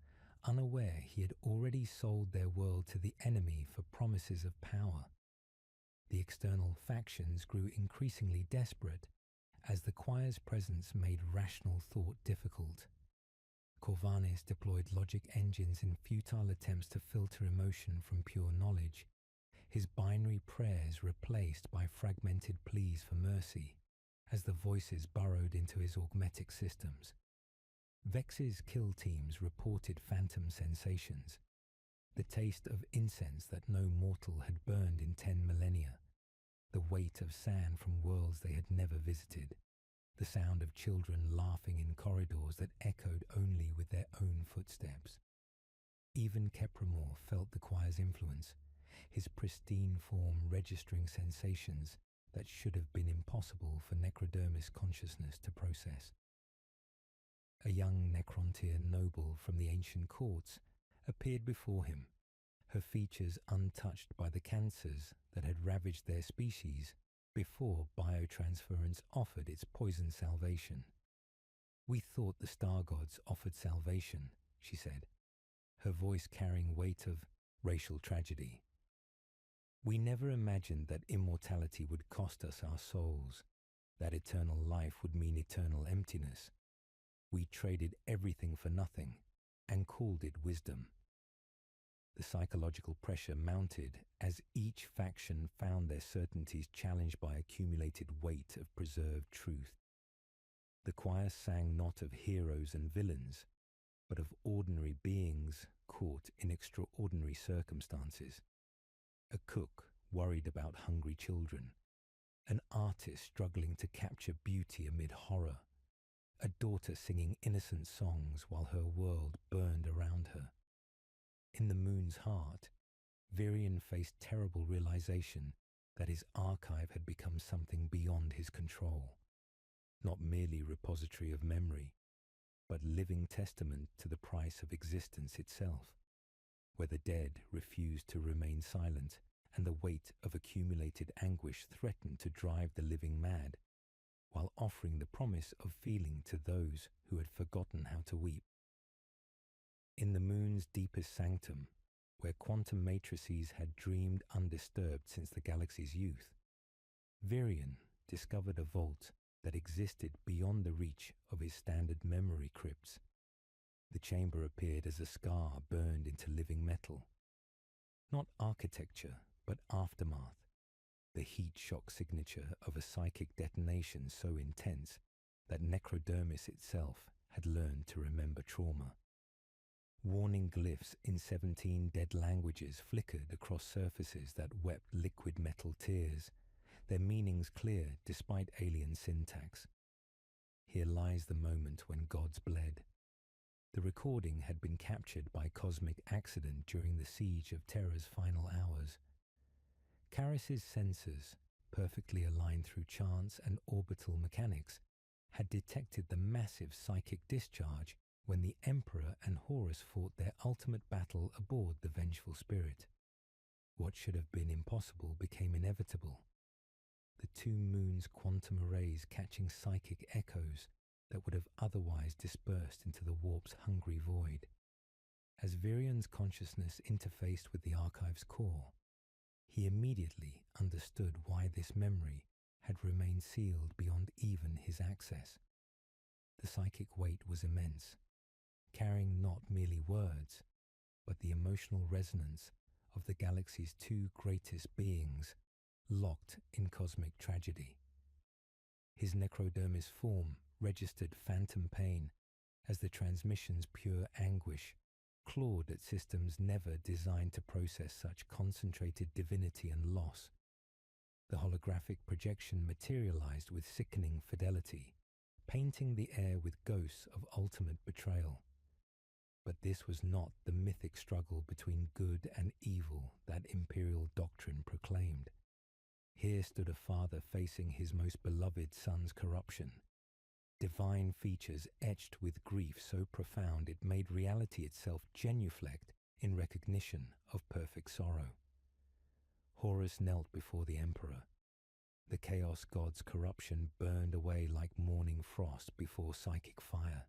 unaware he had already sold their world to the enemy for promises of power. The external factions grew increasingly desperate as the choir's presence made rational thought difficult. Corvanis deployed logic engines in futile attempts to filter emotion from pure knowledge, his binary prayers replaced by fragmented pleas for mercy as the voices burrowed into his augmetic systems. Vex's kill teams reported phantom sensations, the taste of incense that no mortal had burned in 10 millennia, the weight of sand from worlds they had never visited, the sound of children laughing in corridors that echoed only with their own footsteps. Even Kepramore felt the choir's influence, his pristine form registering sensations that should have been impossible for Necrodermis consciousness to process. A young Necrontyr noble from the ancient courts appeared before him, her features untouched by the cancers that had ravaged their species before biotransference offered its poison salvation. "We thought the star gods offered salvation," she said, her voice carrying weight of racial tragedy. "We never imagined that immortality would cost us our souls, that eternal life would mean eternal emptiness. We traded everything for nothing and called it wisdom." The psychological pressure mounted as each faction found their certainties challenged by accumulated weight of preserved truth. The choir sang not of heroes and villains, but of ordinary beings caught in extraordinary circumstances. A cook worried about hungry children, an artist struggling to capture beauty amid horror, a daughter singing innocent songs while her world burned around her. In the moon's heart, Virion faced terrible realization that his archive had become something beyond his control, not merely repository of memory, but living testament to the price of existence itself, where the dead refused to remain silent and the weight of accumulated anguish threatened to drive the living mad, while offering the promise of feeling to those who had forgotten how to weep. In the moon's deepest sanctum, where quantum matrices had dreamed undisturbed since the galaxy's youth, Virion discovered a vault that existed beyond the reach of his standard memory crypts. The chamber appeared as a scar burned into living metal. Not architecture, but aftermath, the heat shock signature of a psychic detonation so intense that necrodermis itself had learned to remember trauma. Warning glyphs in 17 dead languages flickered across surfaces that wept liquid metal tears, their meanings clear despite alien syntax. Here lies the moment when gods bled. The recording had been captured by cosmic accident during the siege of Terra's final hours. Karis's sensors, perfectly aligned through chance and orbital mechanics, had detected the massive psychic discharge when the Emperor and Horus fought their ultimate battle aboard the vengeful spirit. What should have been impossible became inevitable. The two moons' quantum arrays catching psychic echoes that would have otherwise dispersed into the warp's hungry void. As Virion's consciousness interfaced with the archive's core, he immediately understood why this memory had remained sealed beyond even his access. The psychic weight was immense, carrying not merely words, but the emotional resonance of the galaxy's two greatest beings, locked in cosmic tragedy. His necrodermis form registered phantom pain as the transmission's pure anguish clawed at systems never designed to process such concentrated divinity and loss. The holographic projection materialized with sickening fidelity, painting the air with ghosts of ultimate betrayal. But this was not the mythic struggle between good and evil that imperial doctrine proclaimed. Here stood a father facing his most beloved son's corruption, divine features etched with grief so profound it made reality itself genuflect in recognition of perfect sorrow. Horus knelt before the Emperor. The Chaos God's corruption burned away like morning frost before psychic fire.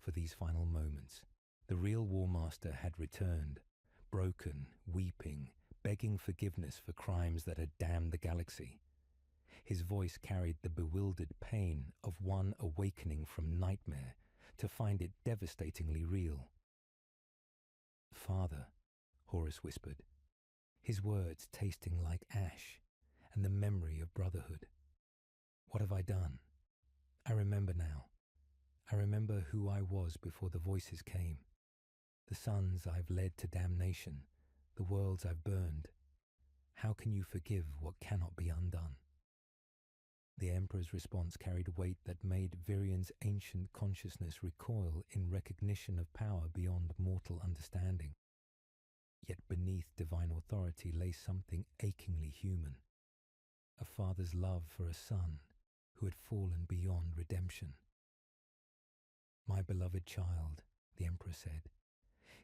For these final moments, the real War Master had returned, broken, weeping, begging forgiveness for crimes that had damned the galaxy. His voice carried the bewildered pain of one awakening from nightmare to find it devastatingly real. "Father," Horus whispered, his words tasting like ash and the memory of brotherhood. "What have I done? I remember now. I remember who I was before the voices came. The sons I've led to damnation, the worlds I've burned. How can you forgive what cannot be undone?" The Emperor's response carried weight that made Virion's ancient consciousness recoil in recognition of power beyond mortal understanding. Yet beneath divine authority lay something achingly human, a father's love for a son who had fallen beyond redemption. "My beloved child," the Emperor said,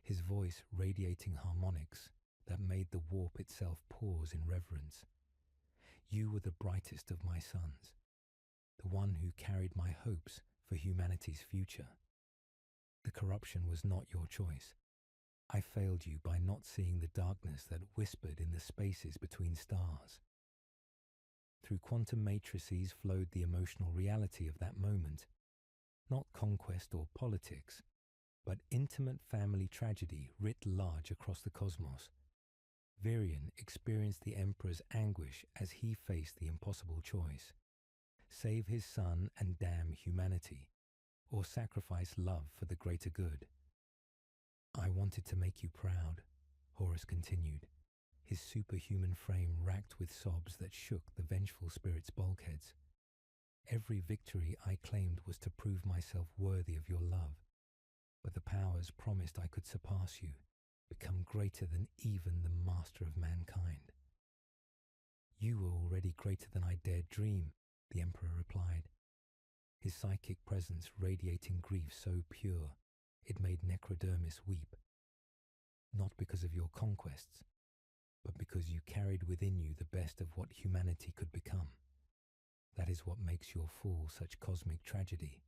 his voice radiating harmonics that made the warp itself pause in reverence. "You were the brightest of my sons, the one who carried my hopes for humanity's future. The corruption was not your choice. I failed you by not seeing the darkness that whispered in the spaces between stars." Through quantum matrices flowed the emotional reality of that moment, not conquest or politics, but intimate family tragedy writ large across the cosmos. Virion experienced the Emperor's anguish as he faced the impossible choice: save his son and damn humanity, or sacrifice love for the greater good. "I wanted to make you proud," Horus continued, his superhuman frame racked with sobs that shook the vengeful spirit's bulkheads. "Every victory I claimed was to prove myself worthy of your love, but the powers promised I could surpass you, become greater than even the master of mankind. You were already greater than I dared dream, the Emperor replied, his psychic presence radiating grief so pure it made Necrodermis weep. Not because of your conquests, but because you carried within you the best of what humanity could become. That is what makes your fall such cosmic tragedy.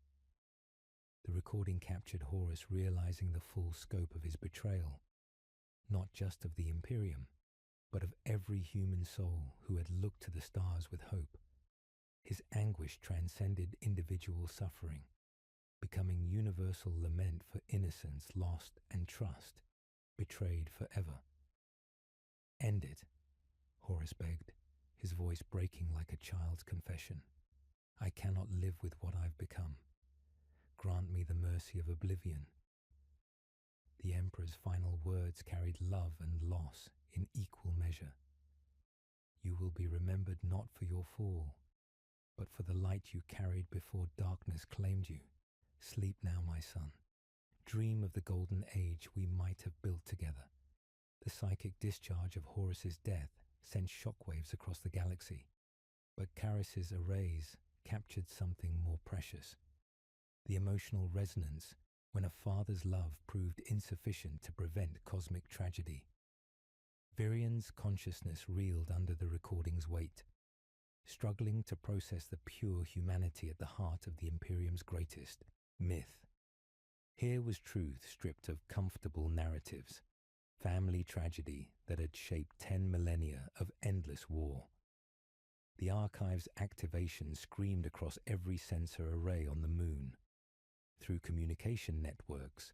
The recording captured Horus realizing the full scope of his betrayal, not just of the Imperium, but of every human soul who had looked to the stars with hope. His anguish transcended individual suffering, becoming universal lament for innocence lost and trust betrayed forever. End it, Horus begged, his voice breaking like a child's confession. I cannot live with what I've become. Grant me the mercy of oblivion. The Emperor's final words carried love and loss in equal measure. You will be remembered not for your fall, but for the light you carried before darkness claimed you. Sleep now, my son. Dream of the golden age we might have built together. The psychic discharge of Horus's death sent shockwaves across the galaxy, but Caris's arrays captured something more precious. The emotional resonance when a father's love proved insufficient to prevent cosmic tragedy. Virian's consciousness reeled under the recording's weight, struggling to process the pure humanity at the heart of the Imperium's greatest myth. Here was truth stripped of comfortable narratives, family tragedy that had shaped 10 millennia of endless war. The archive's activation screamed across every sensor array on the moon. Through communication networks,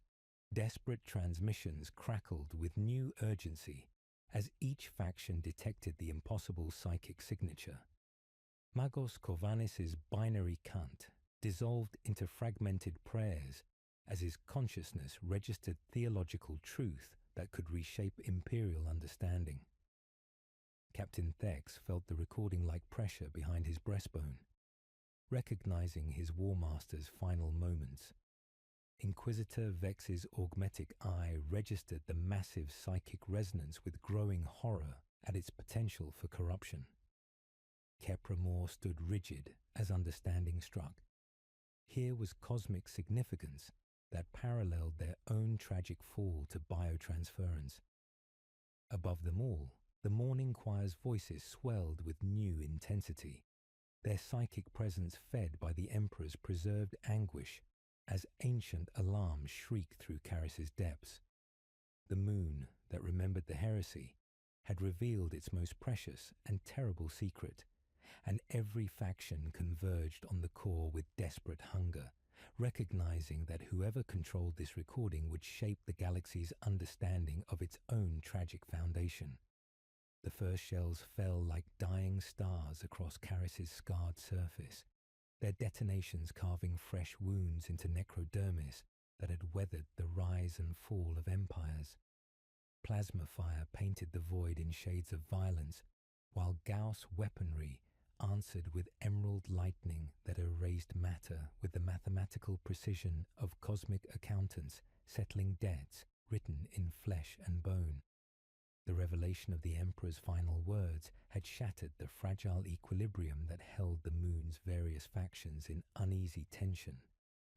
desperate transmissions crackled with new urgency as each faction detected the impossible psychic signature. Magos Corvanis's binary cant dissolved into fragmented prayers as his consciousness registered theological truth that could reshape imperial understanding. Captain Thex felt the recording like pressure behind his breastbone, recognizing his War Master's final moments. Inquisitor Vex's augmetic eye registered the massive psychic resonance with growing horror at its potential for corruption. Kepra Moore stood rigid as understanding struck. Here was cosmic significance that paralleled their own tragic fall to biotransference. Above them all, the Morning Choir's voices swelled with new intensity, their psychic presence fed by the Emperor's preserved anguish as ancient alarms shrieked through Caris's depths. The moon that remembered the Heresy had revealed its most precious and terrible secret, and every faction converged on the core with desperate hunger, recognizing that whoever controlled this recording would shape the galaxy's understanding of its own tragic foundation. The first shells fell like dying stars across Caris's scarred surface, their detonations carving fresh wounds into necrodermis that had weathered the rise and fall of empires. Plasma fire painted the void in shades of violence, while Gauss weaponry answered with emerald lightning that erased matter with the mathematical precision of cosmic accountants settling debts written in flesh and bone. The revelation of the Emperor's final words had shattered the fragile equilibrium that held the moon's various factions in uneasy tension,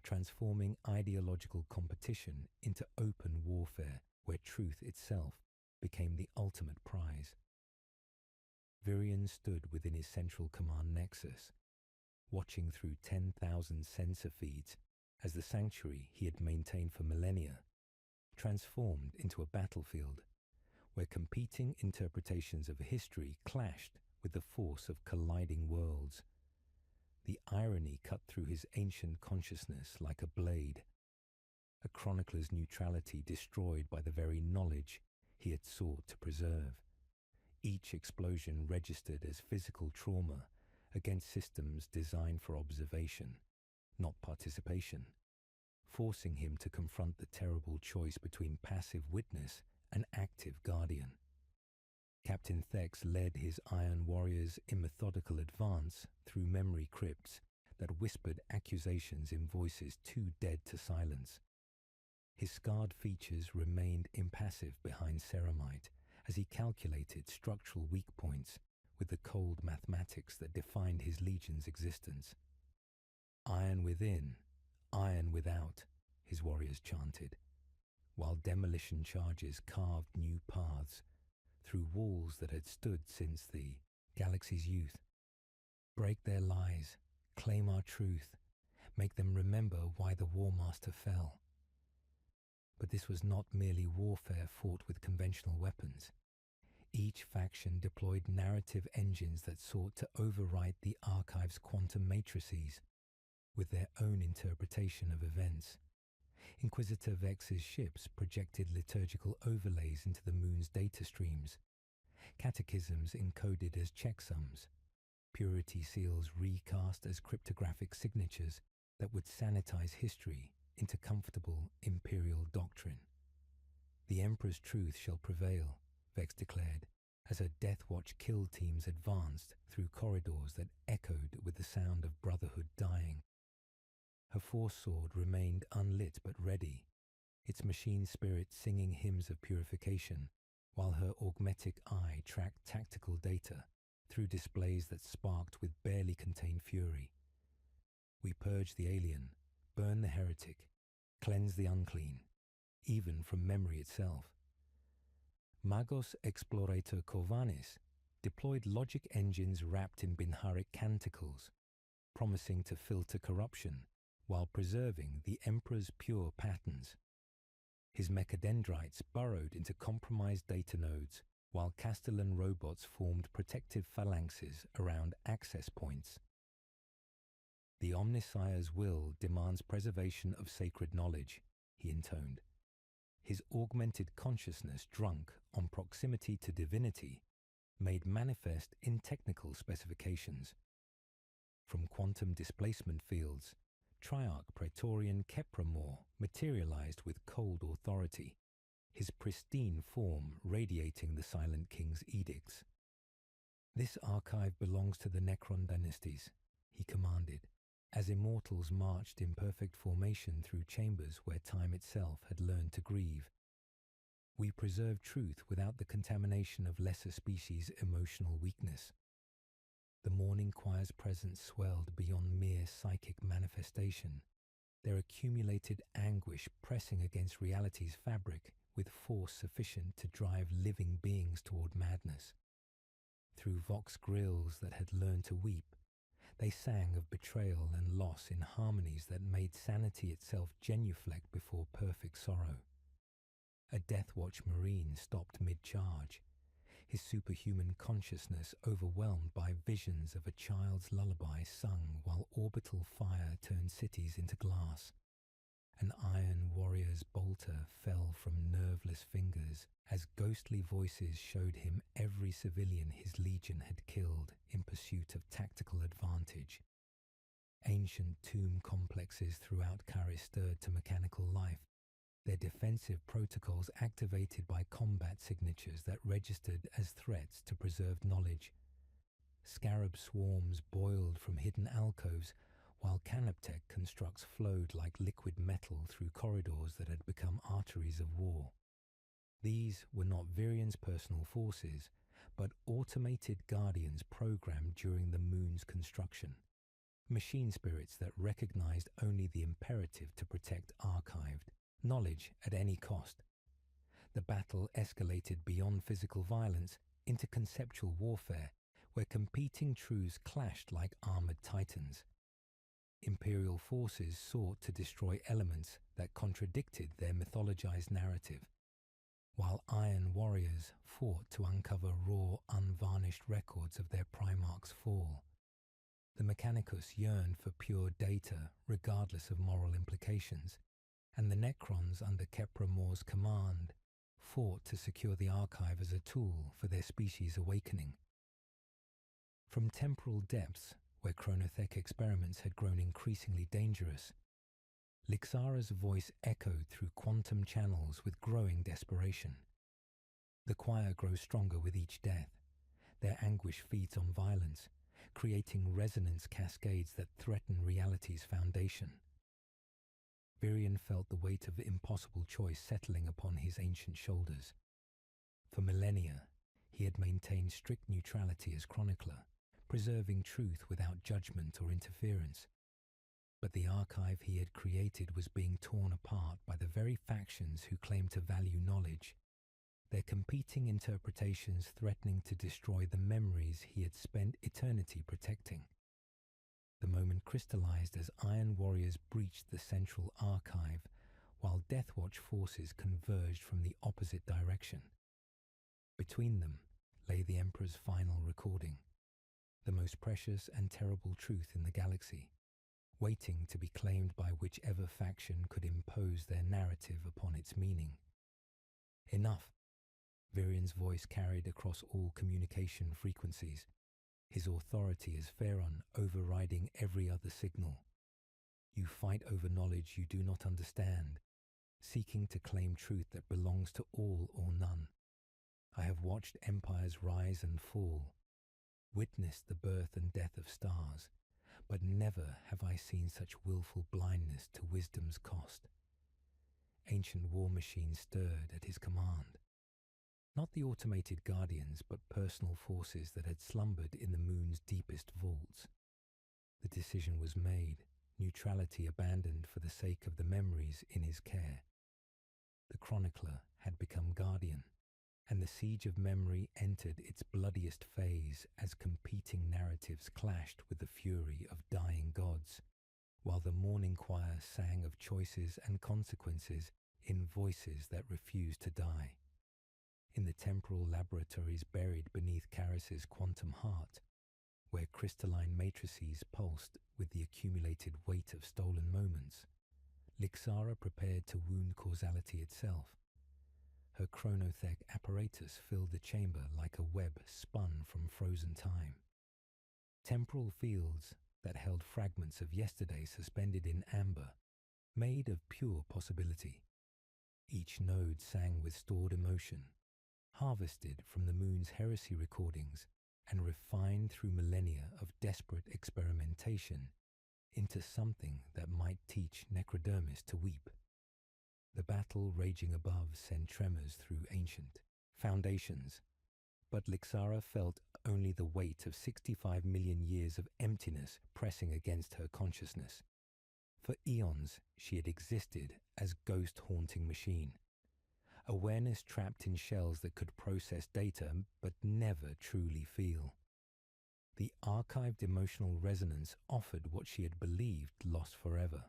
transforming ideological competition into open warfare where truth itself became the ultimate prize. Virian stood within his central command nexus, watching through 10,000 sensor feeds as the sanctuary he had maintained for millennia transformed into a battlefield where competing interpretations of history clashed with the force of colliding worlds. The irony cut through his ancient consciousness like a blade, a chronicler's neutrality destroyed by the very knowledge he had sought to preserve. Each explosion registered as physical trauma against systems designed for observation, not participation, forcing him to confront the terrible choice between passive witness and active guardian. Captain Thex led his Iron Warriors in methodical advance through memory crypts that whispered accusations in voices too dead to silence. His scarred features remained impassive behind ceramite as he calculated structural weak points with the cold mathematics that defined his legion's existence. Iron within, iron without, his warriors chanted, while demolition charges carved new paths through walls that had stood since the galaxy's youth. Break their lies, claim our truth, make them remember why the War Master fell. But this was not merely warfare fought with conventional weapons. Each faction deployed narrative engines that sought to overwrite the Archive's quantum matrices with their own interpretation of events. Inquisitor Vex's ships projected liturgical overlays into the moon's data streams, catechisms encoded as checksums, purity seals recast as cryptographic signatures that would sanitize history into comfortable imperial doctrine. The Emperor's truth shall prevail, Vex declared, as her Death Watch kill teams advanced through corridors that echoed with the sound of Brotherhood dying. Her force sword remained unlit but ready, its machine spirit singing hymns of purification, while her augmetic eye tracked tactical data through displays that sparked with barely contained fury. We purge the alien, burn the heretic, cleanse the unclean, even from memory itself. Magos Explorator Corvanis deployed logic engines wrapped in Binharic canticles, promising to filter corruption while preserving the Emperor's pure patterns. His mechadendrites burrowed into compromised data nodes, while Castellan robots formed protective phalanxes around access points. The Omnissiah's will demands preservation of sacred knowledge, he intoned. His augmented consciousness, drunk on proximity to divinity, made manifest in technical specifications. From quantum displacement fields, Triarch Praetorian Kepramor materialized with cold authority, his pristine form radiating the Silent King's edicts. This archive belongs to the Necron dynasties, he commanded, as immortals marched in perfect formation through chambers where time itself had learned to grieve. We preserve truth without the contamination of lesser species' emotional weakness. The Morning Choir's presence swelled beyond mere psychic manifestation, their accumulated anguish pressing against reality's fabric with force sufficient to drive living beings toward madness. Through vox grills that had learned to weep, they sang of betrayal and loss in harmonies that made sanity itself genuflect before perfect sorrow. A Death Watch Marine stopped mid-charge, his superhuman consciousness overwhelmed by visions of a child's lullaby sung while orbital fire turned cities into glass. An iron warrior's bolter fell from nerveless fingers as ghostly voices showed him every civilian his legion had killed in pursuit of tactical advantage. Ancient tomb complexes throughout Caris stirred to mechanical life, their defensive protocols activated by combat signatures that registered as threats to preserved knowledge. Scarab swarms boiled from hidden alcoves, while Canoptech constructs flowed like liquid metal through corridors that had become arteries of war. These were not Virian's personal forces, but automated guardians programmed during the moon's construction. Machine spirits that recognized only the imperative to protect archived knowledge at any cost. The battle escalated beyond physical violence into conceptual warfare, where competing truths clashed like armored titans. Imperial forces sought to destroy elements that contradicted their mythologized narrative, while Iron Warriors fought to uncover raw, unvarnished records of their Primarch's fall. The Mechanicus yearned for pure data, regardless of moral implications, and the Necrons under Kepramor's command fought to secure the archive as a tool for their species' awakening. From temporal depths, where chronothec experiments had grown increasingly dangerous, Lixara's voice echoed through quantum channels with growing desperation. The choir grows stronger with each death. Their anguish feeds on violence, creating resonance cascades that threaten reality's foundation. Virion felt the weight of impossible choice settling upon his ancient shoulders. For millennia, he had maintained strict neutrality as chronicler, preserving truth without judgment or interference. But the archive he had created was being torn apart by the very factions who claimed to value knowledge, their competing interpretations threatening to destroy the memories he had spent eternity protecting. The moment crystallized as Iron Warriors breached the central archive, while Deathwatch forces converged from the opposite direction. Between them lay the Emperor's final recording, the most precious and terrible truth in the galaxy, waiting to be claimed by whichever faction could impose their narrative upon its meaning. Enough! Virion's voice carried across all communication frequencies, his authority as Pharaon overriding every other signal. You fight over knowledge you do not understand, seeking to claim truth that belongs to all or none. I have watched empires rise and fall, witnessed the birth and death of stars, but never have I seen such willful blindness to wisdom's cost. Ancient war machines stirred at his command. Not the automated guardians, but personal forces that had slumbered in the moon's deepest vaults. The decision was made, neutrality abandoned for the sake of the memories in his care. The chronicler had become guardian, and the siege of memory entered its bloodiest phase as competing narratives clashed with the fury of dying gods, while the morning choir sang of choices and consequences in voices that refused to die. In the temporal laboratories buried beneath Karis's quantum heart, where crystalline matrices pulsed with the accumulated weight of stolen moments, Lixara prepared to wound causality itself. Her chronothek apparatus filled the chamber like a web spun from frozen time. Temporal fields that held fragments of yesterday suspended in amber, made of pure possibility. Each node sang with stored emotion, harvested from the moon's Heresy recordings and refined through millennia of desperate experimentation into something that might teach Necrodermis to weep. The battle raging above sent tremors through ancient foundations, but Lixara felt only the weight of 65 million years of emptiness pressing against her consciousness. For eons she had existed as ghost-haunting machine, awareness trapped in shells that could process data but never truly feel. The archived emotional resonance offered what she had believed lost forever,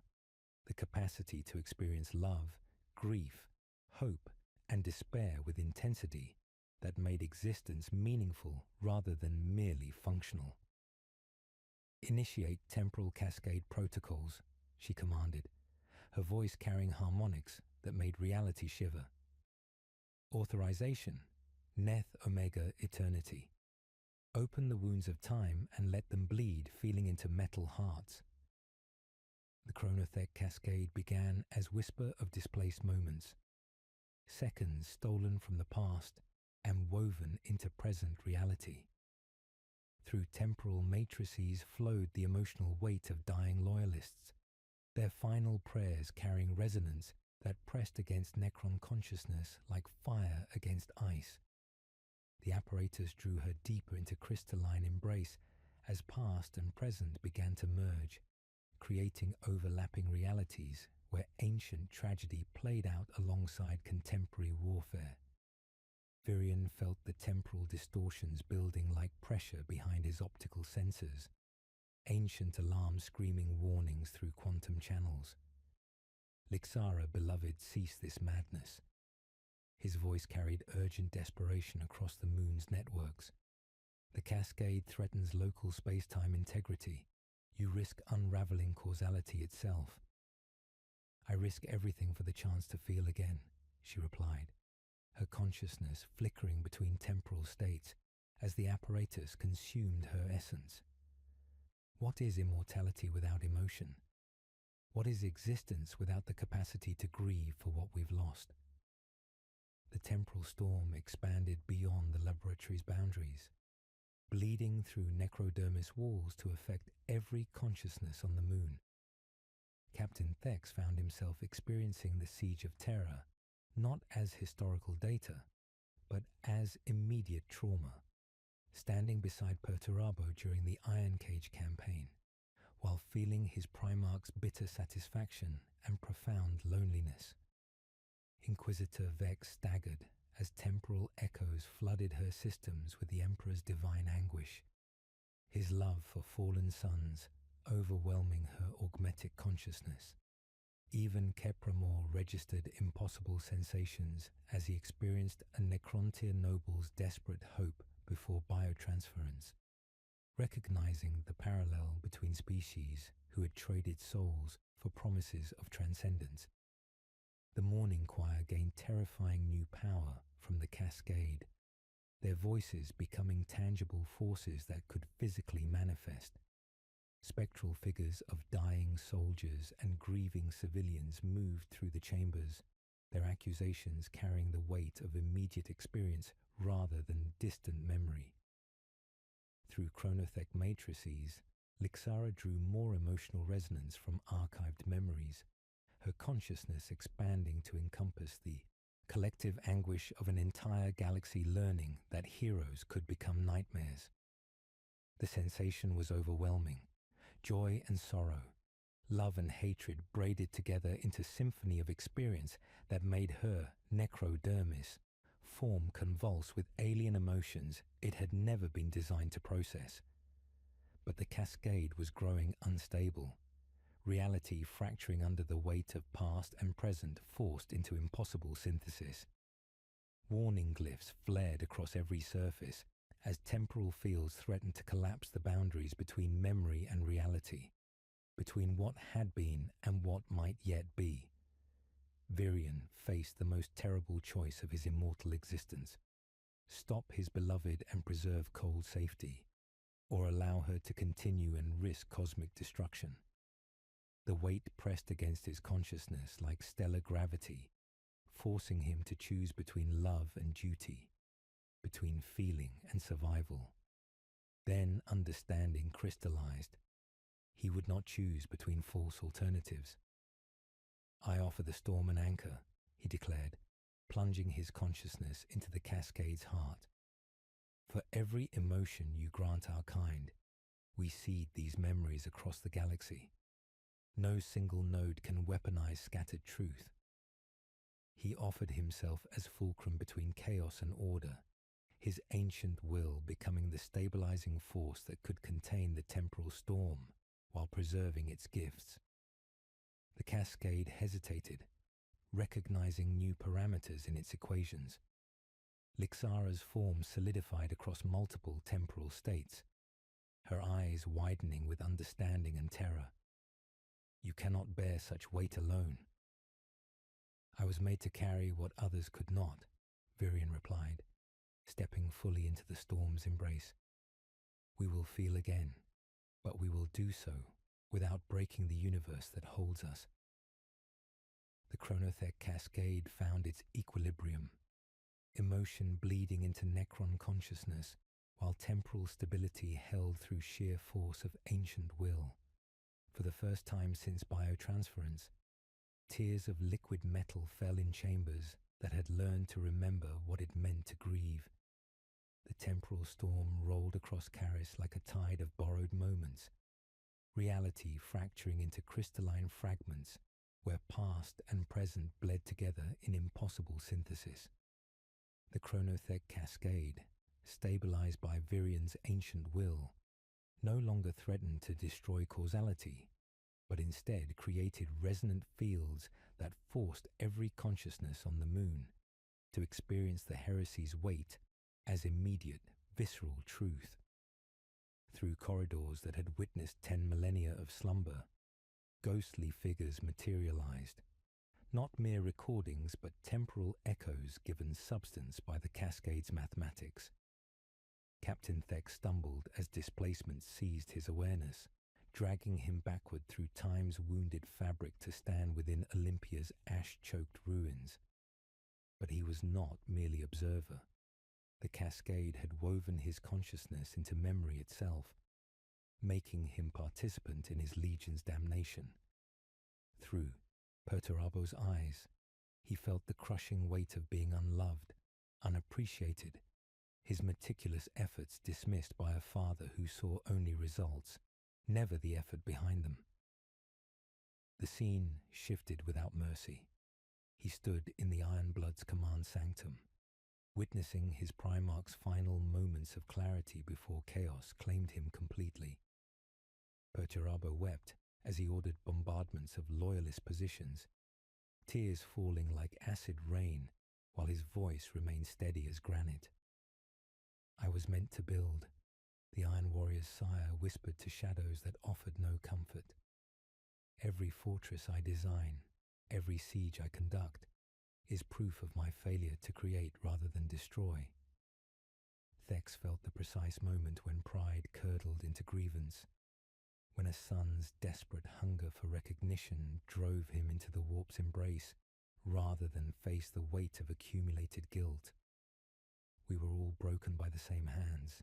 the capacity to experience love, grief, hope, and despair with intensity that made existence meaningful rather than merely functional. "Initiate temporal cascade protocols," she commanded, her voice carrying harmonics that made reality shiver. Authorization, Neth Omega Eternity. Open the wounds of time and let them bleed, feeling into metal hearts. The chronothek cascade began as whisper of displaced moments, seconds stolen from the past and woven into present reality. Through temporal matrices flowed the emotional weight of dying loyalists, their final prayers carrying resonance that pressed against Necron consciousness like fire against ice. The apparatus drew her deeper into crystalline embrace as past and present began to merge, creating overlapping realities where ancient tragedy played out alongside contemporary warfare. Virion felt the temporal distortions building like pressure behind his optical sensors, ancient alarms screaming warnings through quantum channels. Lixara, beloved, cease this madness. His voice carried urgent desperation across the moon's networks. The cascade threatens local space-time integrity. You risk unraveling causality itself. "I risk everything for the chance to feel again," she replied, her consciousness flickering between temporal states as the apparatus consumed her essence. What is immortality without emotion? What is existence without the capacity to grieve for what we've lost? The temporal storm expanded beyond the laboratory's boundaries, bleeding through necrodermis walls to affect every consciousness on the moon. Captain Thex found himself experiencing the Siege of Terra not as historical data, but as immediate trauma, standing beside Perturabo during the Iron Cage campaign, while feeling his Primarch's bitter satisfaction and profound loneliness. Inquisitor Vex staggered as temporal echoes flooded her systems with the Emperor's divine anguish, his love for fallen sons overwhelming her augmetic consciousness. Even Kepramor registered impossible sensations as he experienced a Necrontyr noble's desperate hope before biotransference, recognizing the parallel between species who had traded souls for promises of transcendence. The Morning Choir gained terrifying new power from the cascade, their voices becoming tangible forces that could physically manifest. Spectral figures of dying soldiers and grieving civilians moved through the chambers, their accusations carrying the weight of immediate experience rather than distant memory. Through chronothec matrices, Lixara drew more emotional resonance from archived memories, her consciousness expanding to encompass the collective anguish of an entire galaxy learning that heroes could become nightmares. The sensation was overwhelming. Joy and sorrow, love and hatred braided together into symphony of experience that made her, necrodermis, form convulse with alien emotions it had never been designed to process. But the cascade was growing unstable, reality fracturing under the weight of past and present forced into impossible synthesis. Warning glyphs flared across every surface as temporal fields threatened to collapse the boundaries between memory and reality, between what had been and what might yet be. Virion faced the most terrible choice of his immortal existence: stop his beloved and preserve cold safety, or allow her to continue and risk cosmic destruction. The weight pressed against his consciousness like stellar gravity, forcing him to choose between love and duty, between feeling and survival. Then understanding crystallized. He would not choose between false alternatives. "I offer the storm an anchor," he declared, plunging his consciousness into the cascade's heart. "For every emotion you grant our kind, we seed these memories across the galaxy. No single node can weaponize scattered truth." He offered himself as fulcrum between chaos and order, his ancient will becoming the stabilizing force that could contain the temporal storm while preserving its gifts. The cascade hesitated, recognizing new parameters in its equations. Lixara's form solidified across multiple temporal states, her eyes widening with understanding and terror. "You cannot bear such weight alone." "I was made to carry what others could not," Virion replied, stepping fully into the storm's embrace. "We will feel again, but we will do so without breaking the universe that holds us." The chronothec cascade found its equilibrium, emotion bleeding into Necron consciousness, while temporal stability held through sheer force of ancient will. For the first time since biotransference, tears of liquid metal fell in chambers that had learned to remember what it meant to grieve. The temporal storm rolled across Caris like a tide of borrowed moments, reality fracturing into crystalline fragments where past and present bled together in impossible synthesis. The chronothec cascade, stabilized by Virion's ancient will, no longer threatened to destroy causality, but instead created resonant fields that forced every consciousness on the moon to experience the heresy's weight as immediate, visceral truth. Through corridors that had witnessed 10 millennia of slumber, ghostly figures materialized, not mere recordings but temporal echoes given substance by the cascade's mathematics. Captain Thex stumbled as displacement seized his awareness, dragging him backward through time's wounded fabric to stand within Olympia's ash-choked ruins. But he was not merely observer. The cascade had woven his consciousness into memory itself, making him participant in his legion's damnation. Through Perturabo's eyes, he felt the crushing weight of being unloved, unappreciated, his meticulous efforts dismissed by a father who saw only results, never the effort behind them. The scene shifted without mercy. He stood in the Ironblood's command sanctum, witnessing his Primarch's final moments of clarity before chaos claimed him completely. Perturabo wept as he ordered bombardments of loyalist positions, tears falling like acid rain while his voice remained steady as granite. "I was meant to build," the Iron Warrior's sire whispered to shadows that offered no comfort. "Every fortress I design, every siege I conduct, is proof of my failure to create rather than destroy." Thex felt the precise moment when pride curdled into grievance, when a son's desperate hunger for recognition drove him into the warp's embrace rather than face the weight of accumulated guilt. "We were all broken by the same hands,"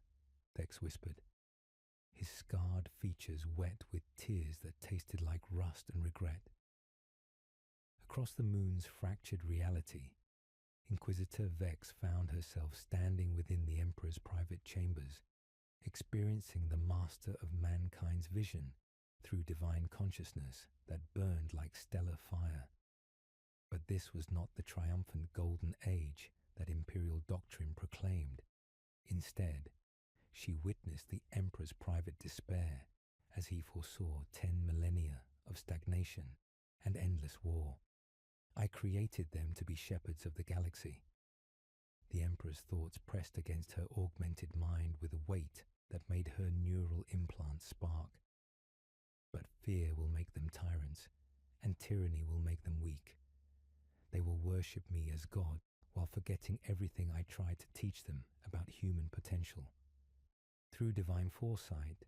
Thex whispered, his scarred features wet with tears that tasted like rust and regret. Across the moon's fractured reality, Inquisitor Vex found herself standing within the Emperor's private chambers, experiencing the master of mankind's vision through divine consciousness that burned like stellar fire. But this was not the triumphant golden age that imperial doctrine proclaimed. Instead, she witnessed the Emperor's private despair as he foresaw 10 millennia of stagnation and endless war. "I created them to be shepherds of the galaxy." The Emperor's thoughts pressed against her augmented mind with a weight that made her neural implants spark. "But fear will make them tyrants, and tyranny will make them weak. They will worship me as God while forgetting everything I tried to teach them about human potential." Through divine foresight,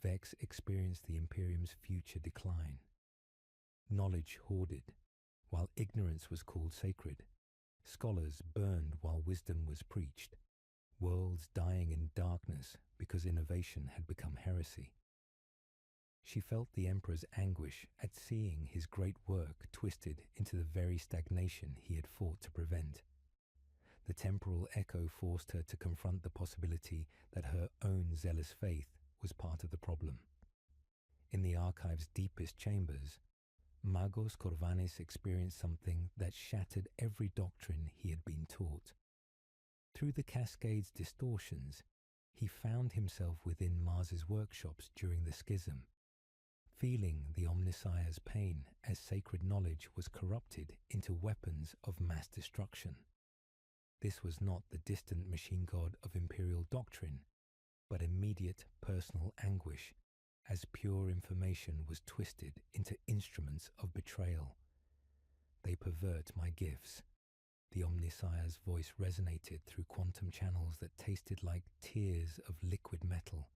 Vex experienced the Imperium's future decline. Knowledge hoarded, while ignorance was called sacred. Scholars burned while wisdom was preached. Worlds dying in darkness because innovation had become heresy. She felt the Emperor's anguish at seeing his great work twisted into the very stagnation he had fought to prevent. The temporal echo forced her to confront the possibility that her own zealous faith was part of the problem. In the archive's deepest chambers, Magos Corvanis experienced something that shattered every doctrine he had been taught. Through the cascade's distortions, he found himself within Mars's workshops during the schism, feeling the Omnissiah's pain as sacred knowledge was corrupted into weapons of mass destruction. This was not the distant machine god of imperial doctrine, but immediate personal anguish as pure information was twisted into instruments of betrayal. "They pervert my gifts." The Omnissiah's voice resonated through quantum channels that tasted like tears of liquid metal.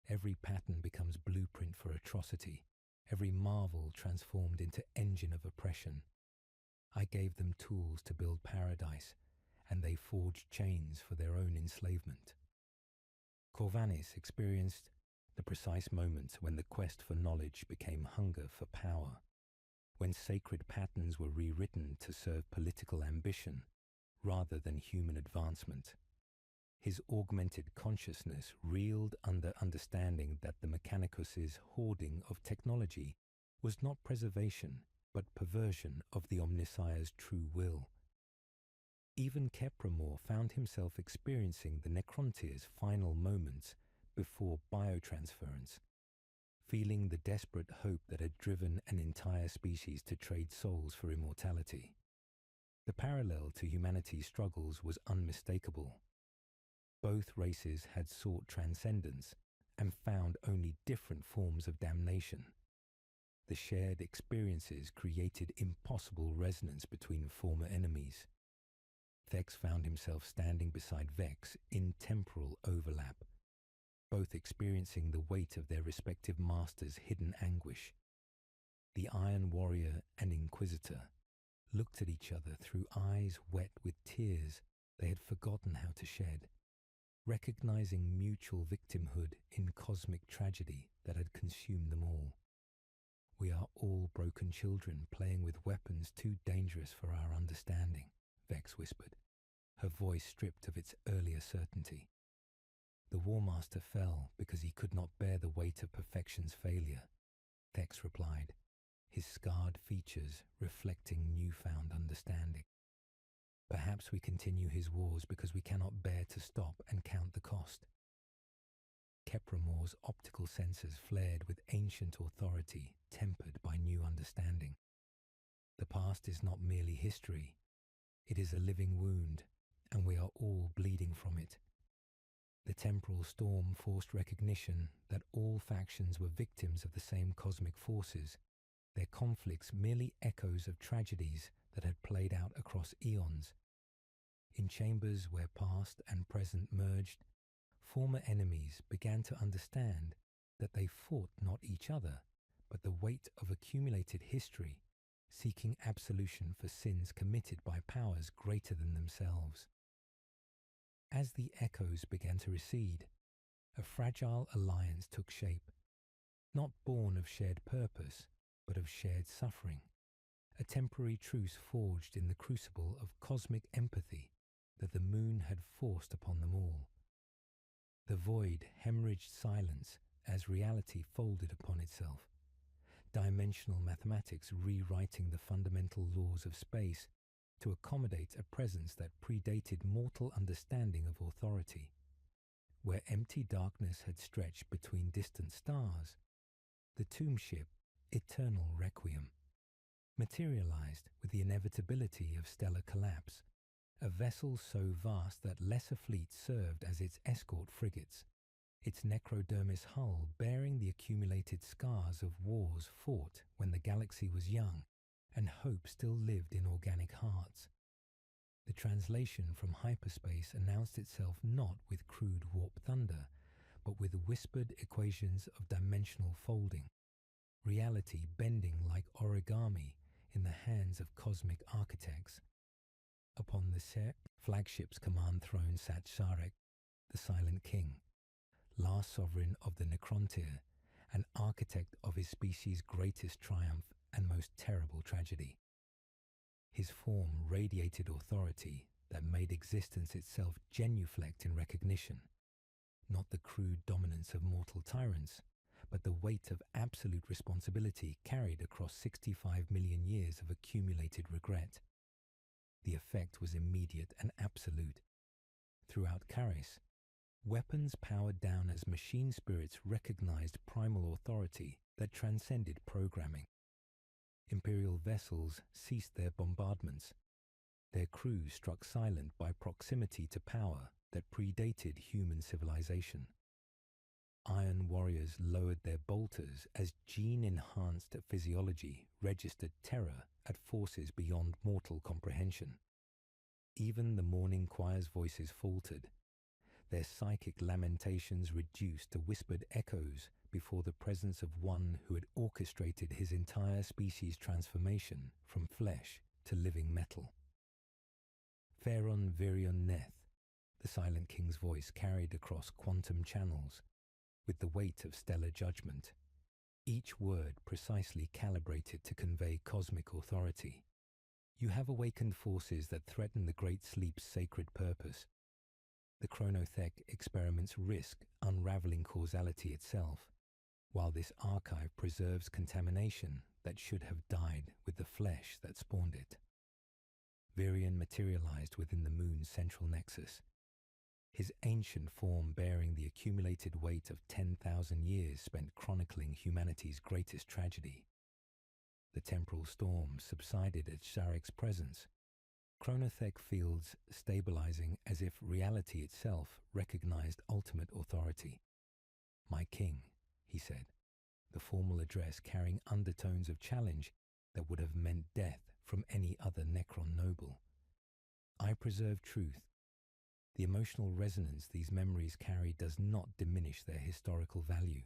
Every pattern becomes blueprint for atrocity, every marvel transformed into engine of oppression. I gave them tools to build paradise, and they forged chains for their own enslavement. Corvanis experienced the precise moments when the quest for knowledge became hunger for power, when sacred patterns were rewritten to serve political ambition rather than human advancement. His augmented consciousness reeled under understanding that the Mechanicus's hoarding of technology was not preservation, but perversion of the Omnissiah's true will. Even Kepramor found himself experiencing the Necrontier's final moments before biotransference, feeling the desperate hope that had driven an entire species to trade souls for immortality. The parallel to humanity's struggles was unmistakable. Both races had sought transcendence and found only different forms of damnation. The shared experiences created impossible resonance between former enemies. Thex found himself standing beside Vex in temporal overlap, both experiencing the weight of their respective masters' hidden anguish. The Iron Warrior and Inquisitor looked at each other through eyes wet with tears they had forgotten how to shed, recognizing mutual victimhood in cosmic tragedy that had consumed them all. We are all broken children playing with weapons too dangerous for our understanding, Vex whispered, her voice stripped of its earlier certainty. The War Master fell because he could not bear the weight of perfection's failure, Vex replied, his scarred features reflecting newfound understanding. Perhaps we continue his wars because we cannot bear to stop and count the cost. Kepramore's optical sensors flared with ancient authority tempered by new understanding. The past is not merely history. It is a living wound, and we are all bleeding from it. The temporal storm forced recognition that all factions were victims of the same cosmic forces, their conflicts merely echoes of tragedies that had played out across eons. In chambers where past and present merged, former enemies began to understand that they fought not each other, but the weight of accumulated history, seeking absolution for sins committed by powers greater than themselves. As the echoes began to recede, a fragile alliance took shape, not born of shared purpose, but of shared suffering, a temporary truce forged in the crucible of cosmic empathy that the moon had forced upon them all. The void hemorrhaged silence as reality folded upon itself, dimensional mathematics rewriting the fundamental laws of space to accommodate a presence that predated mortal understanding of authority. Where empty darkness had stretched between distant stars, the tomb ship, Eternal Requiem, materialized with the inevitability of stellar collapse, a vessel so vast that lesser fleets served as its escort frigates, its necrodermis hull bearing the accumulated scars of wars fought when the galaxy was young and hope still lived in organic hearts. The translation from hyperspace announced itself not with crude warp thunder, but with whispered equations of dimensional folding, reality bending like origami in the hands of cosmic architects. Upon the flagship's command throne sat Sharek, the Silent King, last sovereign of the Necrontyr, and architect of his species' greatest triumph and most terrible tragedy. His form radiated authority that made existence itself genuflect in recognition, not the crude dominance of mortal tyrants, but the weight of absolute responsibility carried across 65 million years of accumulated regret. The effect was immediate and absolute. Throughout Caris, weapons powered down as machine spirits recognized primal authority that transcended programming. Imperial vessels ceased their bombardments. Their crews struck silent by proximity to power that predated human civilization. Iron warriors lowered their bolters as gene-enhanced physiology registered terror at forces beyond mortal comprehension. Even the morning choir's voices faltered, their psychic lamentations reduced to whispered echoes before the presence of one who had orchestrated his entire species' transformation from flesh to living metal. Pharaon Virion Neth, the Silent King's voice carried across quantum channels with the weight of stellar judgment, each word precisely calibrated to convey cosmic authority. You have awakened forces that threaten the Great Sleep's sacred purpose. The Chronothek experiments risk unraveling causality itself, while this archive preserves contamination that should have died with the flesh that spawned it. Virion materialized within the moon's central nexus, his ancient form bearing the accumulated weight of 10,000 years spent chronicling humanity's greatest tragedy. The temporal storm subsided at Sharek's presence, Chronothek fields stabilizing as if reality itself recognized ultimate authority. "My king," he said, the formal address carrying undertones of challenge that would have meant death from any other Necron noble. "I preserve truth. The emotional resonance these memories carry does not diminish their historical value."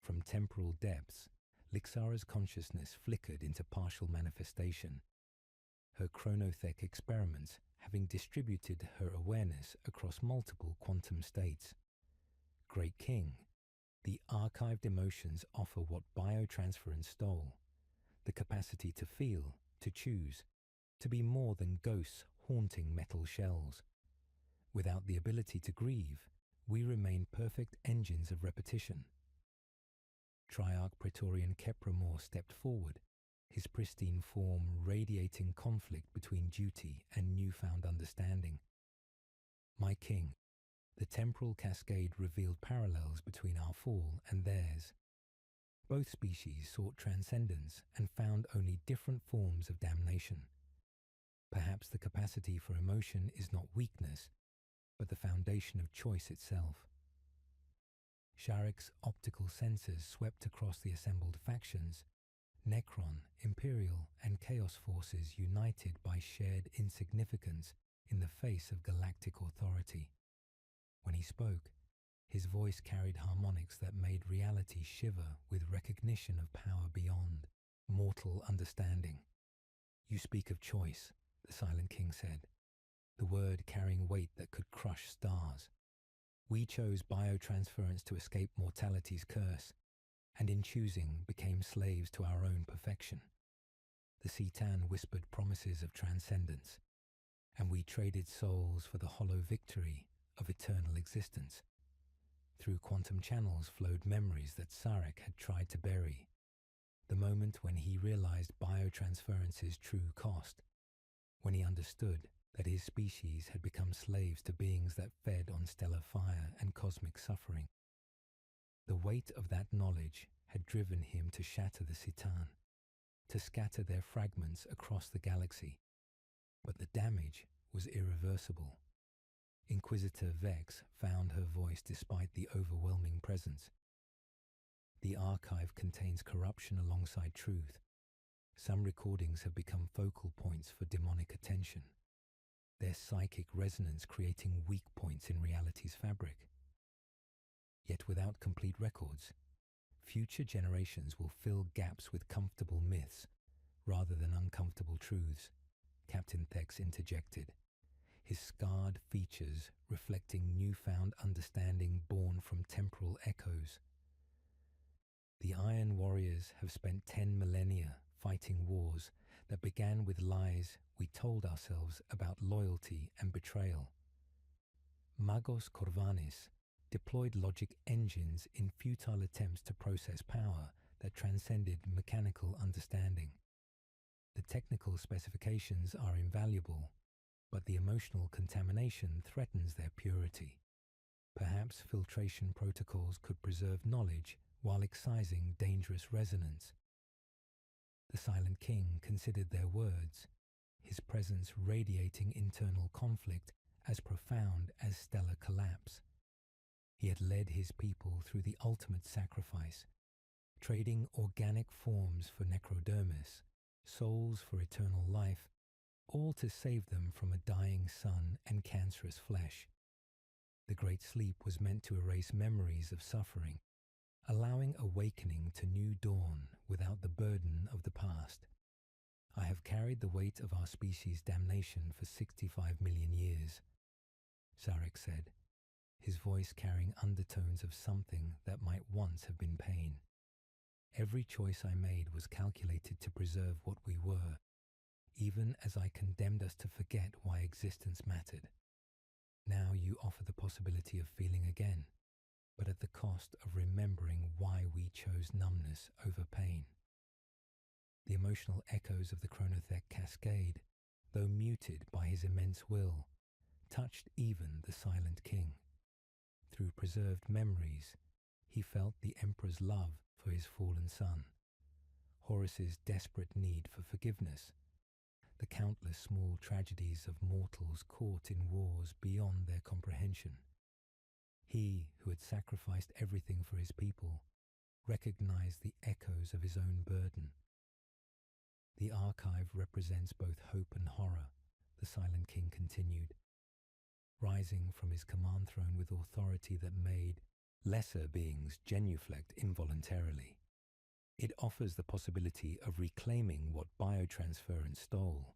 From temporal depths, Lixara's consciousness flickered into partial manifestation, her Chronothek experiments having distributed her awareness across multiple quantum states. "Great King," The archived emotions offer what biotransference stole: the capacity to feel, to choose, to be more than ghosts haunting metal shells. Without the ability to grieve, we remain perfect engines of repetition. Triarch Praetorian Kepramor stepped forward, his pristine form radiating conflict between duty and newfound understanding. My king, the temporal cascade revealed parallels between our fall and theirs. Both species sought transcendence and found only different forms of damnation. Perhaps the capacity for emotion is not weakness, but the foundation of choice itself. Sharek's optical sensors swept across the assembled factions, Necron, Imperial, and Chaos forces united by shared insignificance in the face of galactic authority. When he spoke, his voice carried harmonics that made reality shiver with recognition of power beyond mortal understanding. "You speak of choice," the Silent King said, the word carrying weight that could crush stars. "We chose biotransference to escape mortality's curse, and in choosing became slaves to our own perfection. The Citan whispered promises of transcendence, and we traded souls for the hollow victory of eternal existence. Through quantum channels flowed memories that Sarek had tried to bury, the moment when he realized biotransference's true cost, when he understood that his species had become slaves to beings that fed on stellar fire and cosmic suffering. The weight of that knowledge had driven him to shatter the Citan, to scatter their fragments across the galaxy. But the damage was irreversible. Inquisitor Vex found her voice despite the overwhelming presence. The archive contains corruption alongside truth. Some recordings have become focal points for demonic attention, their psychic resonance creating weak points in reality's fabric. Yet without complete records, future generations will fill gaps with comfortable myths rather than uncomfortable truths, Captain Thex interjected, his scarred features reflecting newfound understanding born from temporal echoes. The Iron Warriors have spent 10 millennia fighting wars that began with lies we told ourselves about loyalty and betrayal. Magos Corvanis deployed logic engines in futile attempts to process power that transcended mechanical understanding. The technical specifications are invaluable, but the emotional contamination threatens their purity. Perhaps filtration protocols could preserve knowledge while excising dangerous resonance. The Silent King considered their words, his presence radiating internal conflict as profound as stellar collapse. He had led his people through the ultimate sacrifice, trading organic forms for necrodermis, souls for eternal life, all to save them from a dying sun and cancerous flesh. The Great Sleep was meant to erase memories of suffering, allowing awakening to new dawn without the burden of the past. I have carried the weight of our species' damnation for 65 million years, Sarek said, his voice carrying undertones of something that might once have been pain. Every choice I made was calculated to preserve what we were, even as I condemned us to forget why existence mattered. Now you offer the possibility of feeling again, but at the cost of remembering why we chose numbness over pain. The emotional echoes of the Chronothek cascade, though muted by his immense will, touched even the Silent King. Through preserved memories, he felt the Emperor's love for his fallen son, Horus's desperate need for forgiveness, the countless small tragedies of mortals caught in wars beyond their comprehension. He, who had sacrificed everything for his people, recognized the echoes of his own burden. The archive represents both hope and horror, the Silent King continued, rising from his command throne with authority that made lesser beings genuflect involuntarily. It offers the possibility of reclaiming what biotransference stole,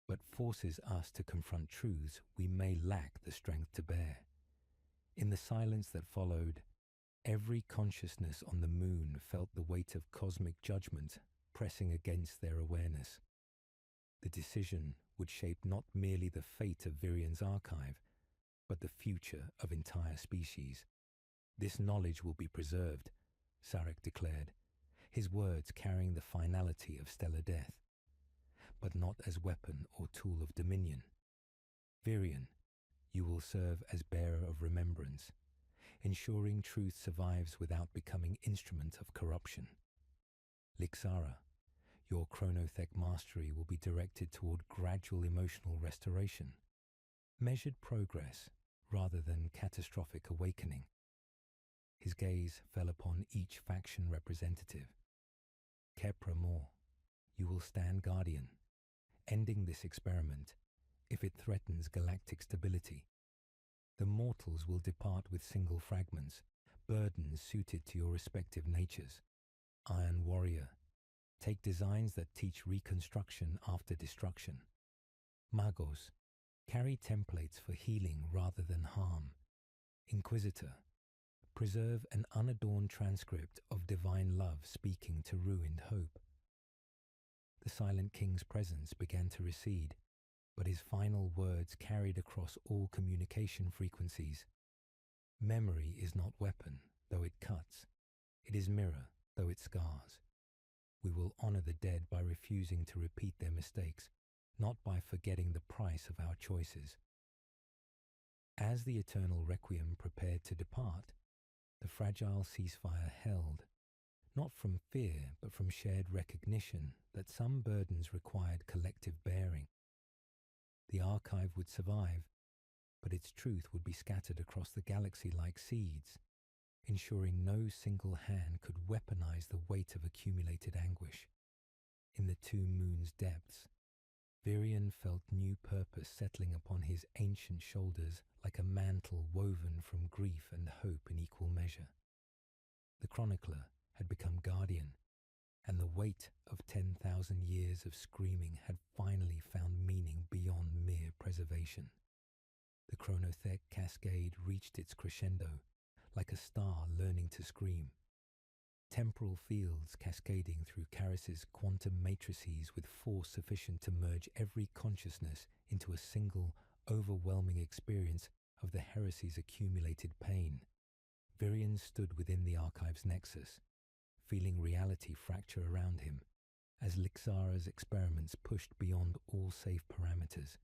but forces us to confront truths we may lack the strength to bear. In the silence that followed, Every consciousness on the moon felt the weight of cosmic judgment pressing against their awareness. The decision would shape not merely the fate of Virian's archive, but the future of entire species. This knowledge will be preserved, Sarek declared, his words carrying the finality of stellar death, but not as weapon or tool of dominion. Virian, you will serve as bearer of remembrance, ensuring truth survives without becoming instrument of corruption. Lixara, your chronothek mastery will be directed toward gradual emotional restoration, measured progress rather than catastrophic awakening. His gaze fell upon each faction representative. KelLore, you will stand guardian, ending this experiment if it threatens galactic stability. The mortals will depart with single fragments, burdens suited to your respective natures. Iron Warrior, take designs that teach reconstruction after destruction. Magos, carry templates for healing rather than harm. Inquisitor, preserve an unadorned transcript of divine love speaking to ruined hope. The Silent King's presence began to recede, but his final words carried across all communication frequencies. Memory is not weapon, though it cuts. It is mirror, though it scars. We will honor the dead by refusing to repeat their mistakes, not by forgetting the price of our choices. As the eternal requiem prepared to depart, the fragile ceasefire held, not from fear but from shared recognition that some burdens required collective bearing. The archive would survive, but its truth would be scattered across the galaxy like seeds, ensuring no single hand could weaponize the weight of accumulated anguish. In the two moons' depths, Virian felt new purpose settling upon his ancient shoulders like a mantle woven from grief and hope in equal measure. The chronicler had become guardian, and the weight of 10,000 years of screaming had finally found meaning beyond mere preservation. The chronothek cascade reached its crescendo, like a star learning to scream. Temporal fields cascading through Karis's quantum matrices with force sufficient to merge every consciousness into a single, overwhelming experience of the Heresy's accumulated pain. Virian stood within the archive's nexus, feeling reality fracture around him, as Lixara's experiments pushed beyond all safe parameters.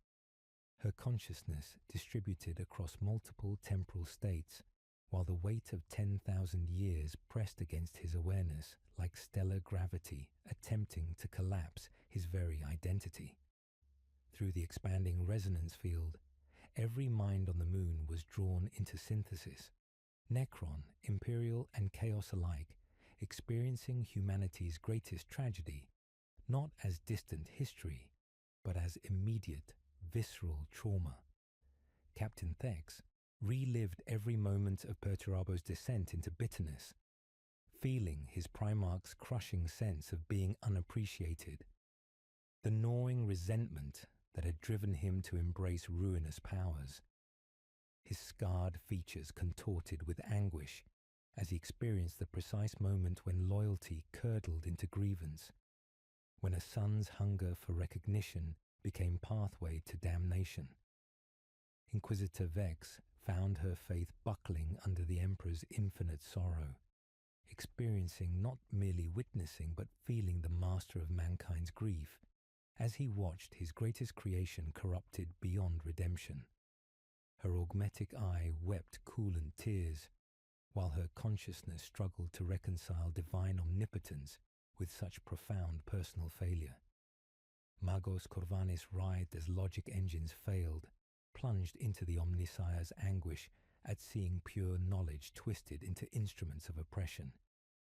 Her consciousness distributed across multiple temporal states, while the weight of 10,000 years pressed against his awareness like stellar gravity attempting to collapse his very identity. Through the expanding resonance field, every mind on the moon was drawn into synthesis. Necron, Imperial and Chaos alike, experiencing humanity's greatest tragedy, not as distant history, but as immediate, visceral trauma. Captain Thex relived every moment of Perturabo's descent into bitterness, feeling his Primarch's crushing sense of being unappreciated, the gnawing resentment that had driven him to embrace ruinous powers. His scarred features contorted with anguish as he experienced the precise moment when loyalty curdled into grievance, when a son's hunger for recognition became pathway to damnation. Inquisitor Vex found her faith buckling under the Emperor's infinite sorrow, experiencing not merely witnessing but feeling the master of mankind's grief as he watched his greatest creation corrupted beyond redemption. Her augmetic eye wept coolant tears, while her consciousness struggled to reconcile divine omnipotence with such profound personal failure. Magos Corvanis writhed as logic engines failed, plunged into the Omnissiah's anguish at seeing pure knowledge twisted into instruments of oppression,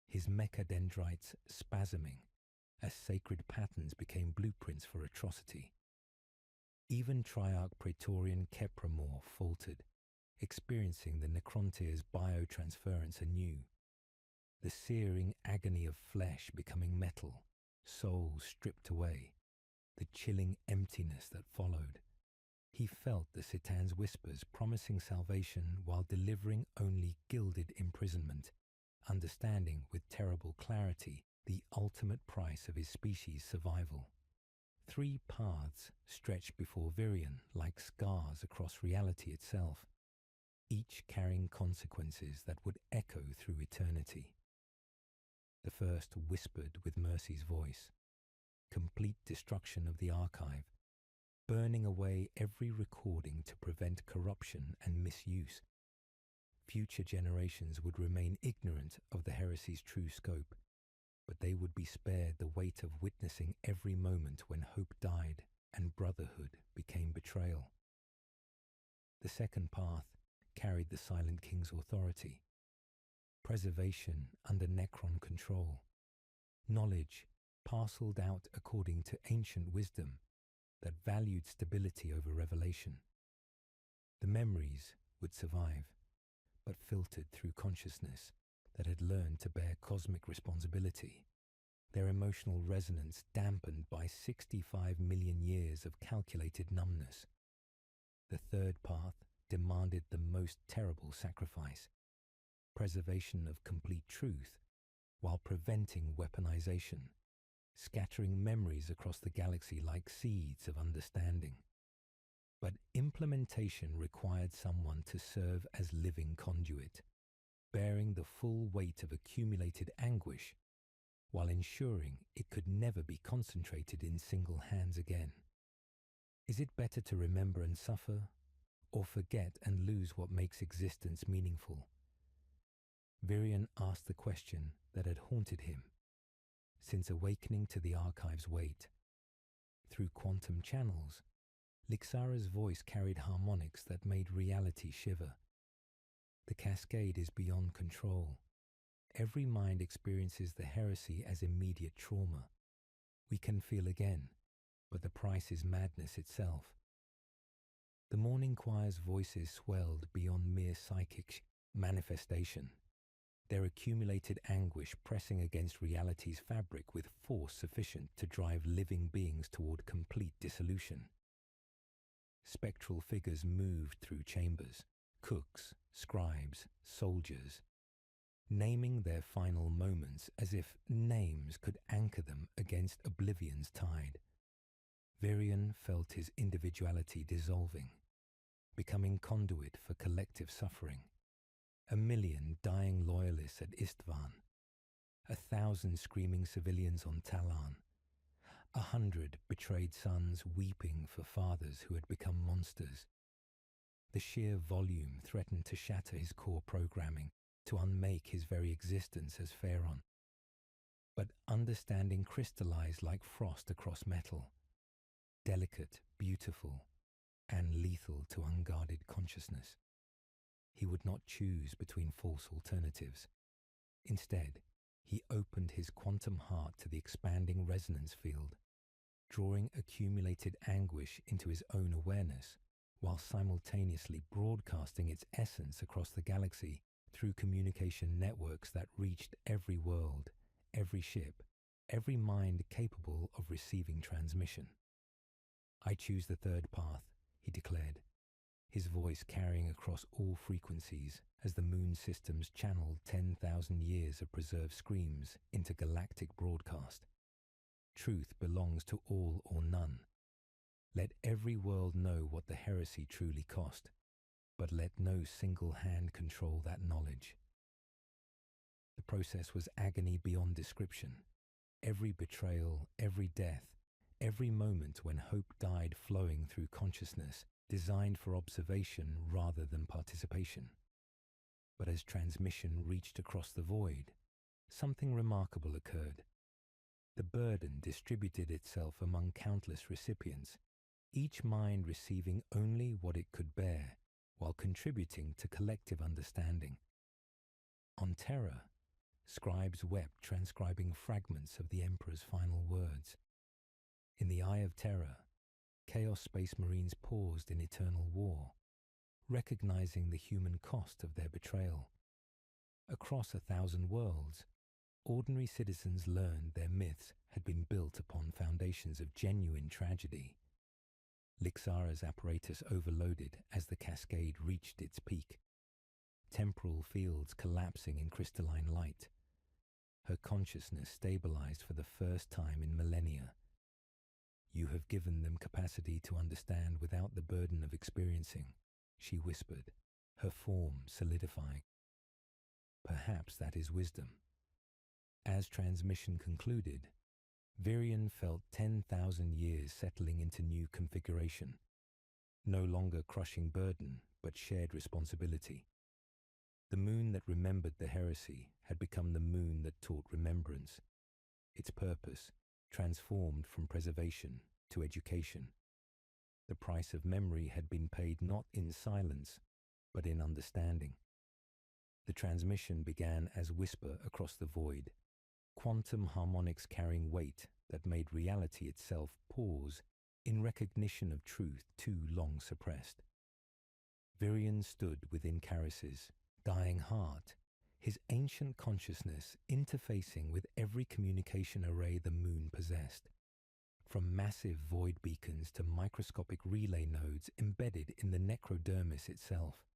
his mechadendrites spasming as sacred patterns became blueprints for atrocity. Even Triarch Praetorian KelLore faltered, experiencing the Necrontier's biotransference anew, the searing agony of flesh becoming metal, soul stripped away, the chilling emptiness that followed. He felt the Citan's whispers promising salvation while delivering only gilded imprisonment, understanding with terrible clarity the ultimate price of his species' survival. 3 paths stretched before Virion like scars across reality itself, each carrying consequences that would echo through eternity. The first whispered with Mercy's voice, complete destruction of the archive, burning away every recording to prevent corruption and misuse. Future generations would remain ignorant of the heresy's true scope, but they would be spared the weight of witnessing every moment when hope died and brotherhood became betrayal. The second path carried the Silent King's authority, preservation under Necron control, knowledge parcelled out according to ancient wisdom that valued stability over revelation. The memories would survive, but filtered through consciousness that had learned to bear cosmic responsibility, their emotional resonance dampened by 65 million years of calculated numbness. The third path demanded the most terrible sacrifice, preservation of complete truth while preventing weaponization, scattering memories across the galaxy like seeds of understanding. But implementation required someone to serve as living conduit, bearing the full weight of accumulated anguish while ensuring it could never be concentrated in single hands again. Is it better to remember and suffer, or forget and lose what makes existence meaningful? Virion asked the question that had haunted him since awakening to the archive's weight. Through quantum channels, Lixara's voice carried harmonics that made reality shiver. The cascade is beyond control. Every mind experiences the heresy as immediate trauma. We can feel again, but the price is madness itself. The morning choir's voices swelled beyond mere psychic manifestation, their accumulated anguish pressing against reality's fabric with force sufficient to drive living beings toward complete dissolution. Spectral figures moved through chambers, cooks, scribes, soldiers, naming their final moments as if names could anchor them against oblivion's tide. Virion felt his individuality dissolving, becoming conduit for collective suffering. 1 million dying loyalists at Istvan, 1,000 screaming civilians on Talon, 100 betrayed sons weeping for fathers who had become monsters. The sheer volume threatened to shatter his core programming, to unmake his very existence as Pharaon. But understanding crystallized like frost across metal, delicate, beautiful, and lethal to unguarded consciousness. He would not choose between false alternatives. Instead, he opened his quantum heart to the expanding resonance field, drawing accumulated anguish into his own awareness, while simultaneously broadcasting its essence across the galaxy through communication networks that reached every world, every ship, every mind capable of receiving transmission. "I choose the third path," he declared, his voice carrying across all frequencies as the moon systems channeled 10,000 years of preserved screams into galactic broadcast. "Truth belongs to all or none. Let every world know what the heresy truly cost, but let no single hand control that knowledge." The process was agony beyond description. Every betrayal, every death, every moment when hope died flowing through consciousness, designed for observation rather than participation. But as transmission reached across the void, something remarkable occurred. The burden distributed itself among countless recipients, each mind receiving only what it could bear, while contributing to collective understanding. On Terra, scribes wept transcribing fragments of the Emperor's final words. In the Eye of Terror, Chaos Space Marines paused in eternal war, recognizing the human cost of their betrayal. Across 1,000 worlds, ordinary citizens learned their myths had been built upon foundations of genuine tragedy. Lixara's apparatus overloaded as the cascade reached its peak, temporal fields collapsing in crystalline light. Her consciousness stabilized for the first time in millennia. "You have given them capacity to understand without the burden of experiencing," she whispered, her form solidifying. "Perhaps that is wisdom." As transmission concluded, Virion felt 10,000 years settling into new configuration, no longer crushing burden, but shared responsibility. The moon that remembered the heresy had become the moon that taught remembrance, its purpose transformed from preservation to education. The price of memory had been paid not in silence, but in understanding. The transmission began as whisper across the void, quantum harmonics carrying weight that made reality itself pause in recognition of truth too long suppressed. Virion stood within Charis's dying heart, his ancient consciousness interfacing with every communication array the moon possessed, from massive void beacons to microscopic relay nodes embedded in the necrodermis itself.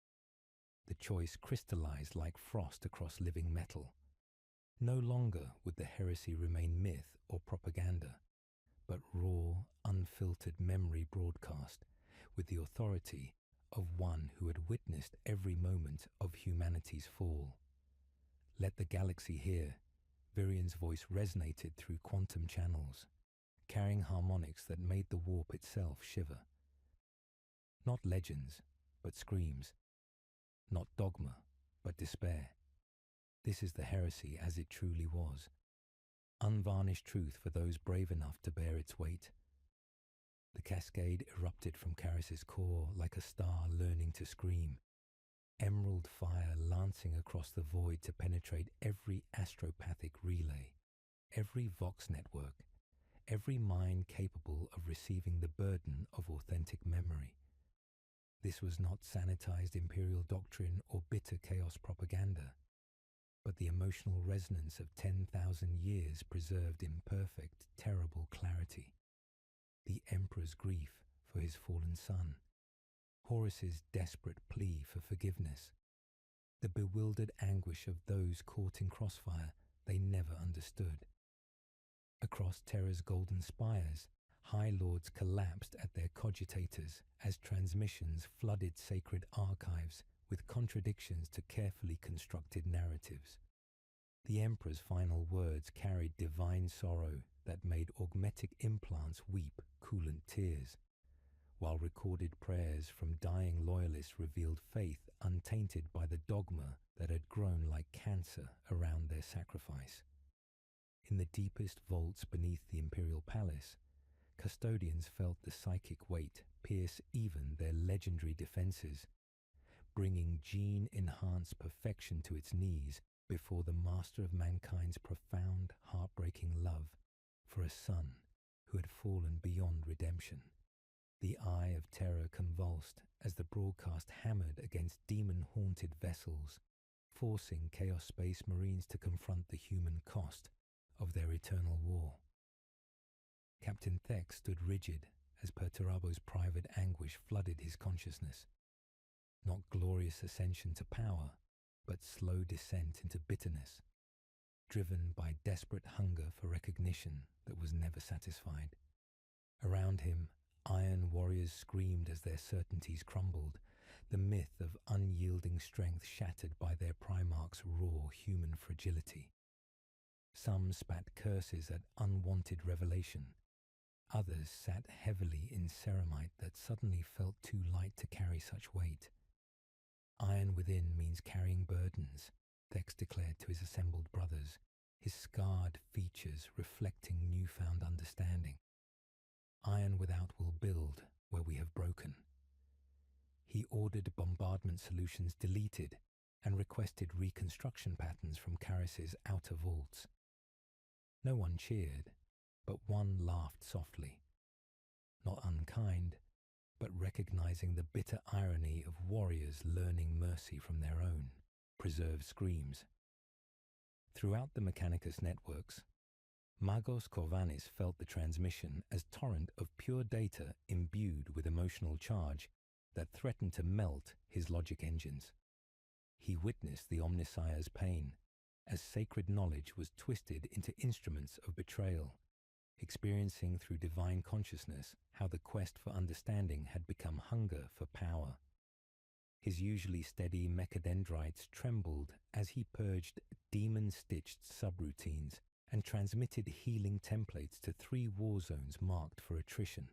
The choice crystallized like frost across living metal. No longer would the heresy remain myth or propaganda, but raw, unfiltered memory broadcast with the authority of one who had witnessed every moment of humanity's fall. "Let the galaxy hear." Virion's voice resonated through quantum channels, carrying harmonics that made the warp itself shiver. Not legends, but screams. Not dogma, but despair. This is the heresy as it truly was. Unvarnished truth for those brave enough to bear its weight. The cascade erupted from Charis's core like a star learning to scream, emerald fire lancing across the void to penetrate every astropathic relay, every Vox network, every mind capable of receiving the burden of authentic memory. This was not sanitized imperial doctrine or bitter chaos propaganda, but the emotional resonance of 10,000 years preserved in perfect, terrible clarity. The Emperor's grief for his fallen son, Horus's desperate plea for forgiveness, the bewildered anguish of those caught in crossfire they never understood. Across Terra's golden spires, High Lords collapsed at their cogitators as transmissions flooded sacred archives with contradictions to carefully constructed narratives. The Emperor's final words carried divine sorrow that made augmetic implants weep coolant tears, while recorded prayers from dying loyalists revealed faith untainted by the dogma that had grown like cancer around their sacrifice. In the deepest vaults beneath the imperial palace, custodians felt the psychic weight pierce even their legendary defenses, bringing gene-enhanced perfection to its knees before the master of mankind's profound, heartbreaking love for a son who had fallen beyond redemption. The eye of terror convulsed as the broadcast hammered against demon-haunted vessels, forcing Chaos Space Marines to confront the human cost of their eternal war. Captain Thek stood rigid as Perturabo's private anguish flooded his consciousness. Not glorious ascension to power, but slow descent into bitterness, driven by desperate hunger for recognition that was never satisfied. Around him, iron warriors screamed as their certainties crumbled, the myth of unyielding strength shattered by their Primarch's raw human fragility. Some spat curses at unwanted revelation. Others sat heavily in ceramite that suddenly felt too light to carry such weight. Iron within means carrying burdens, Thex declared to his assembled brothers, his scarred features reflecting newfound understanding. Iron without will build where we have broken. He ordered bombardment solutions deleted and requested reconstruction patterns from Charis's outer vaults. No one cheered, but one laughed softly. Not unkind, but recognizing the bitter irony of warriors learning mercy from their own, preserved screams. Throughout the Mechanicus networks, Magos Corvanis felt the transmission as torrent of pure data imbued with emotional charge that threatened to melt his logic engines. He witnessed the Omnissiah's pain as sacred knowledge was twisted into instruments of betrayal, experiencing through divine consciousness how the quest for understanding had become hunger for power. His usually steady mechadendrites trembled as he purged demon-stitched subroutines and transmitted healing templates to 3 war zones marked for attrition.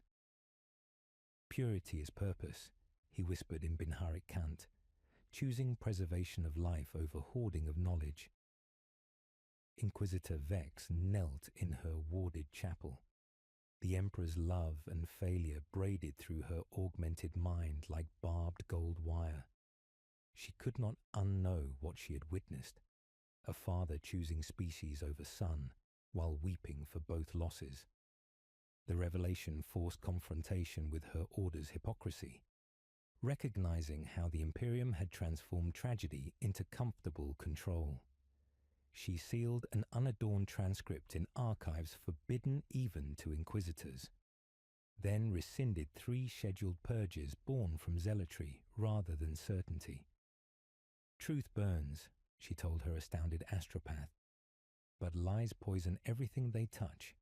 Purity is purpose, he whispered in Binharik Kant, choosing preservation of life over hoarding of knowledge. Inquisitor Vex knelt in her warded chapel, the Emperor's love and failure braided through her augmented mind like barbed gold wire. She could not unknow what she had witnessed, a father choosing species over son, while weeping for both losses. The revelation forced confrontation with her order's hypocrisy, recognizing how the Imperium had transformed tragedy into comfortable control. She sealed an unadorned transcript in archives forbidden even to inquisitors, then rescinded 3 scheduled purges born from zealotry rather than certainty. Truth burns, she told her astounded astropath, but lies poison everything they touch.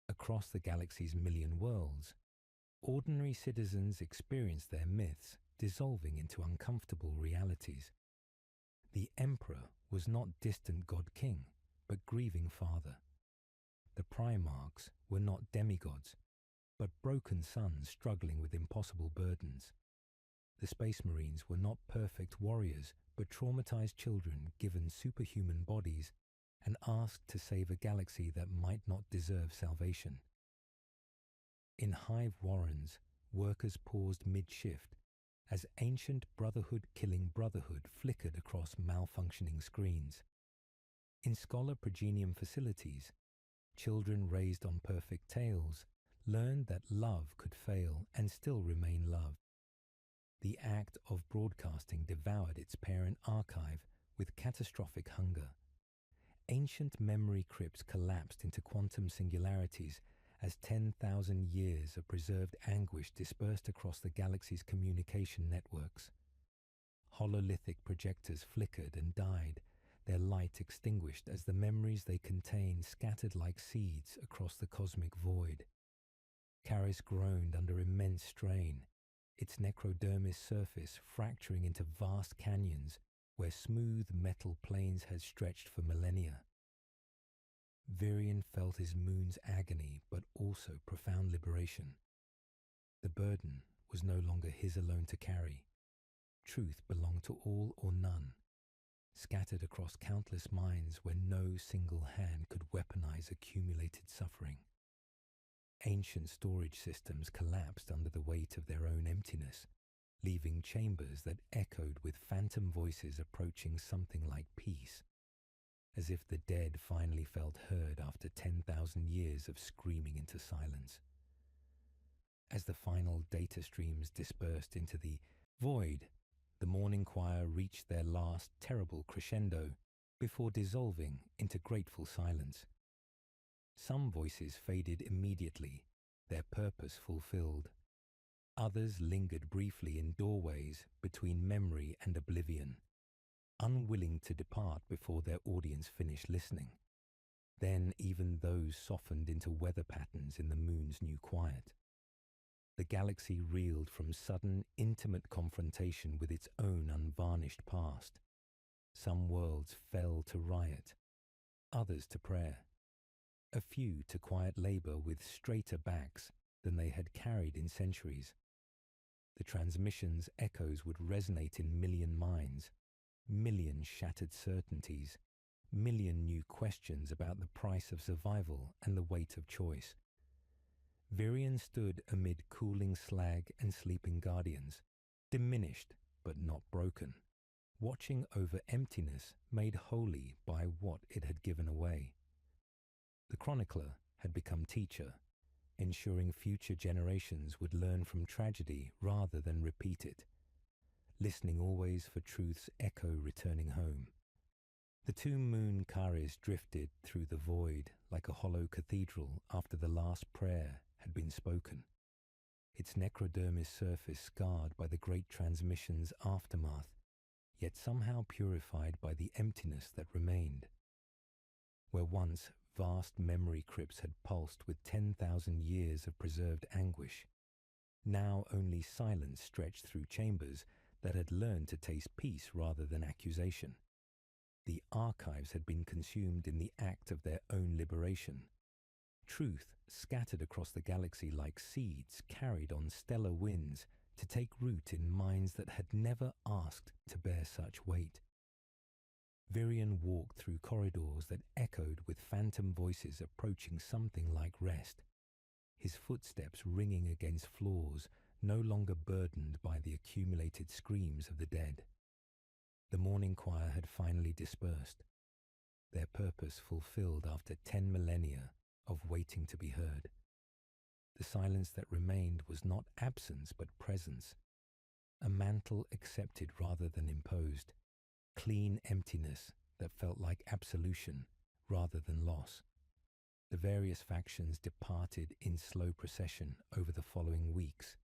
Across the galaxy's million worlds, ordinary citizens experience their myths dissolving into uncomfortable realities. The Emperor was not distant God-King, but grieving father. The Primarchs were not demigods, but broken sons struggling with impossible burdens. The Space Marines were not perfect warriors, but traumatized children given superhuman bodies and asked to save a galaxy that might not deserve salvation. In hive warrens, workers paused mid-shift as ancient brotherhood-killing brotherhood flickered across malfunctioning screens. In scholar progenium facilities, children raised on perfect tales learned that love could fail and still remain love. The act of broadcasting devoured its parent archive with catastrophic hunger. Ancient memory crypts collapsed into quantum singularities as 10,000 years of preserved anguish dispersed across the galaxy's communication networks. Hololithic projectors flickered and died, their light extinguished as the memories they contained scattered like seeds across the cosmic void. Caris groaned under immense strain, its necrodermis surface fracturing into vast canyons where smooth metal plains had stretched for millennia. Virion felt his moon's agony, but also profound liberation. The burden was no longer his alone to carry. Truth belonged to all or none, scattered across countless minds where no single hand could weaponize accumulated suffering. Ancient storage systems collapsed under the weight of their own emptiness, leaving chambers that echoed with phantom voices approaching something like peace, as if the dead finally felt heard after 10,000 years of screaming into silence. As the final data streams dispersed into the void, the morning choir reached their last terrible crescendo before dissolving into grateful silence. Some voices faded immediately, their purpose fulfilled. Others lingered briefly in doorways between memory and oblivion, unwilling to depart before their audience finished listening. Then even those softened into weather patterns in the moon's new quiet. The galaxy reeled from sudden, intimate confrontation with its own unvarnished past. Some worlds fell to riot, others to prayer, a few to quiet labor with straighter backs than they had carried in centuries. The transmission's echoes would resonate in million minds, million shattered certainties, million new questions about the price of survival and the weight of choice. Virion stood amid cooling slag and sleeping guardians, diminished but not broken, watching over emptiness made holy by what it had given away. The chronicler had become teacher, ensuring future generations would learn from tragedy rather than repeat it, listening always for truth's echo returning home. The two moon Karis drifted through the void like a hollow cathedral after the last prayer had been spoken, its necrodermis surface scarred by the great transmission's aftermath, yet somehow purified by the emptiness that remained. Where once vast memory crypts had pulsed with 10,000 years of preserved anguish, now only silence stretched through chambers that had learned to taste peace rather than accusation. The archives had been consumed in the act of their own liberation. Truth scattered across the galaxy like seeds carried on stellar winds to take root in minds that had never asked to bear such weight. Virion walked through corridors that echoed with phantom voices approaching something like rest, his footsteps ringing against floors no longer burdened by the accumulated screams of the dead. The morning choir had finally dispersed, their purpose fulfilled after 10 millennia of waiting to be heard. The silence that remained was not absence but presence, a mantle accepted rather than imposed, clean emptiness that felt like absolution rather than loss. The various factions departed in slow procession over the following weeks,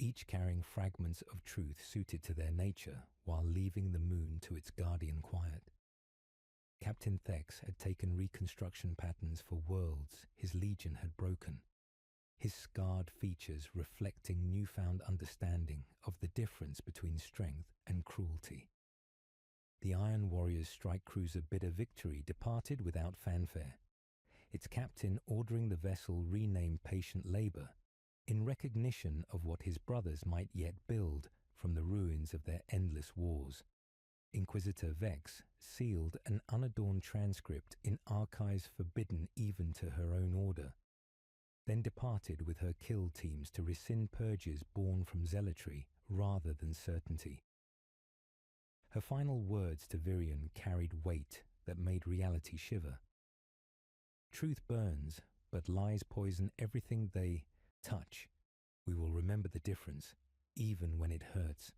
each carrying fragments of truth suited to their nature while leaving the moon to its guardian quiet. Captain Thex had taken reconstruction patterns for worlds his legion had broken, his scarred features reflecting newfound understanding of the difference between strength and cruelty. The Iron Warrior's strike cruiser Bitter Victory departed without fanfare, its captain ordering the vessel renamed Patient Labour in recognition of what his brothers might yet build from the ruins of their endless wars. Inquisitor Vex sealed an unadorned transcript in archives forbidden even to her own order, then departed with her kill teams to rescind purges born from zealotry rather than certainty. Her final words to Virion carried weight that made reality shiver. Truth burns, but lies poison everything they touch. We will remember the difference, even when it hurts.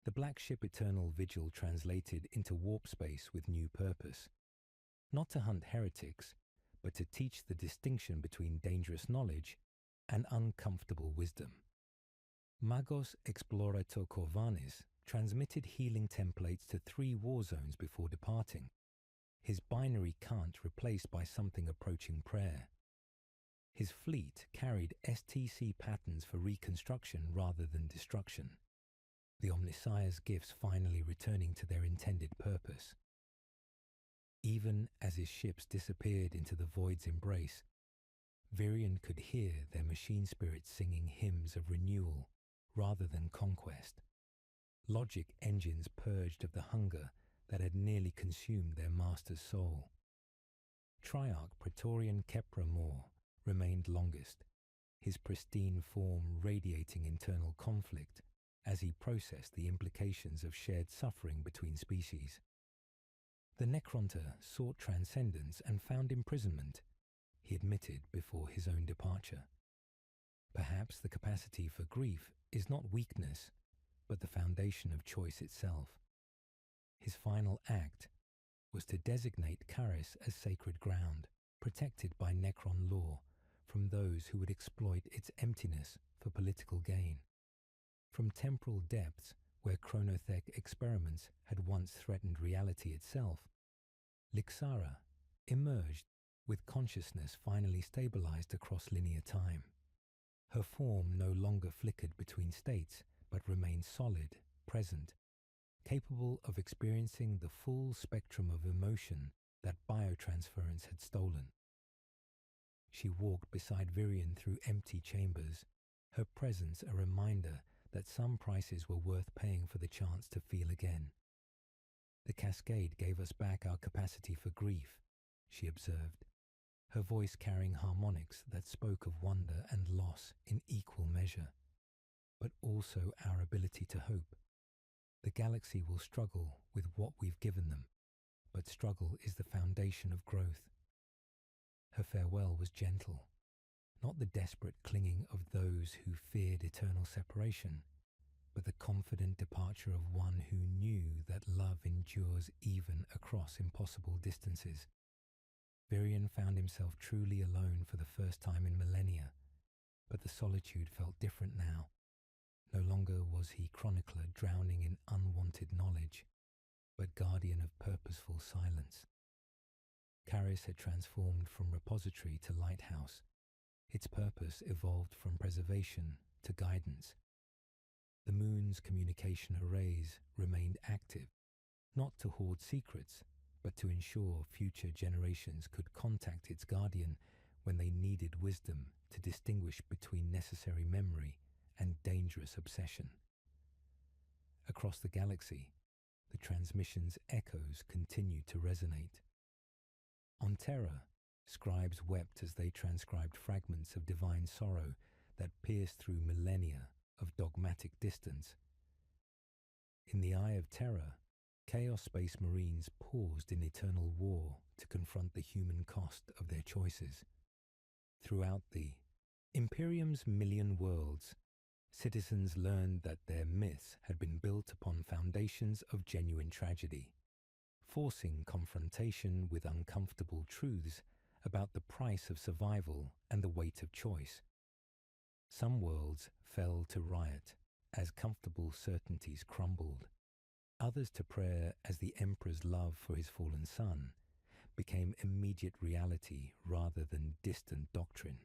The black ship Eternal Vigil translated into warp space with new purpose, not to hunt heretics, but to teach the distinction between dangerous knowledge and uncomfortable wisdom. Magos Explorator Corvanis transmitted healing templates to 3 war zones before departing, his binary cant replaced by something approaching prayer. His fleet carried STC patterns for reconstruction rather than destruction, the Omnissiah's gifts finally returning to their intended purpose. Even as his ships disappeared into the void's embrace, Virion could hear their machine spirits singing hymns of renewal rather than conquest. Logic engines purged of the hunger that had nearly consumed their master's soul. Triarch Praetorian Kepra Mor remained longest, his pristine form radiating internal conflict as he processed the implications of shared suffering between species. The Necronter sought transcendence and found imprisonment, he admitted before his own departure. Perhaps the capacity for grief is not weakness, but the foundation of choice itself. His final act was to designate Karis as sacred ground, protected by Necron law from those who would exploit its emptiness for political gain. From temporal depths where chronothek experiments had once threatened reality itself, Lixara emerged with consciousness finally stabilized across linear time. Her form no longer flickered between states, but remained solid, present, capable of experiencing the full spectrum of emotion that biotransference had stolen. She walked beside Virion through empty chambers, her presence a reminder that some prices were worth paying for the chance to feel again. The cascade gave us back our capacity for grief, she observed, her voice carrying harmonics that spoke of wonder and loss in equal measure, but also our ability to hope. The galaxy will struggle with what we've given them, but struggle is the foundation of growth. Her farewell was gentle, not the desperate clinging of those who feared eternal separation, but the confident departure of one who knew that love endures even across impossible distances. Virion found himself truly alone for the first time in millennia, but the solitude felt different now. No longer was he chronicler drowning in unwanted knowledge, but guardian of purposeful silence. Caris had transformed from repository to lighthouse. Its purpose evolved from preservation to guidance. The moon's communication arrays remained active, not to hoard secrets, but to ensure future generations could contact its guardian when they needed wisdom to distinguish between necessary memory and dangerous obsession. Across the galaxy, the transmission's echoes continued to resonate. On Terra, scribes wept as they transcribed fragments of divine sorrow that pierced through millennia of dogmatic distance. In the Eye of Terror, Chaos Space Marines paused in eternal war to confront the human cost of their choices. Throughout the Imperium's million worlds, citizens learned that their myths had been built upon foundations of genuine tragedy, forcing confrontation with uncomfortable truths about the price of survival and the weight of choice. Some worlds fell to riot as comfortable certainties crumbled. Others to prayer as the Emperor's love for his fallen son became immediate reality rather than distant doctrine.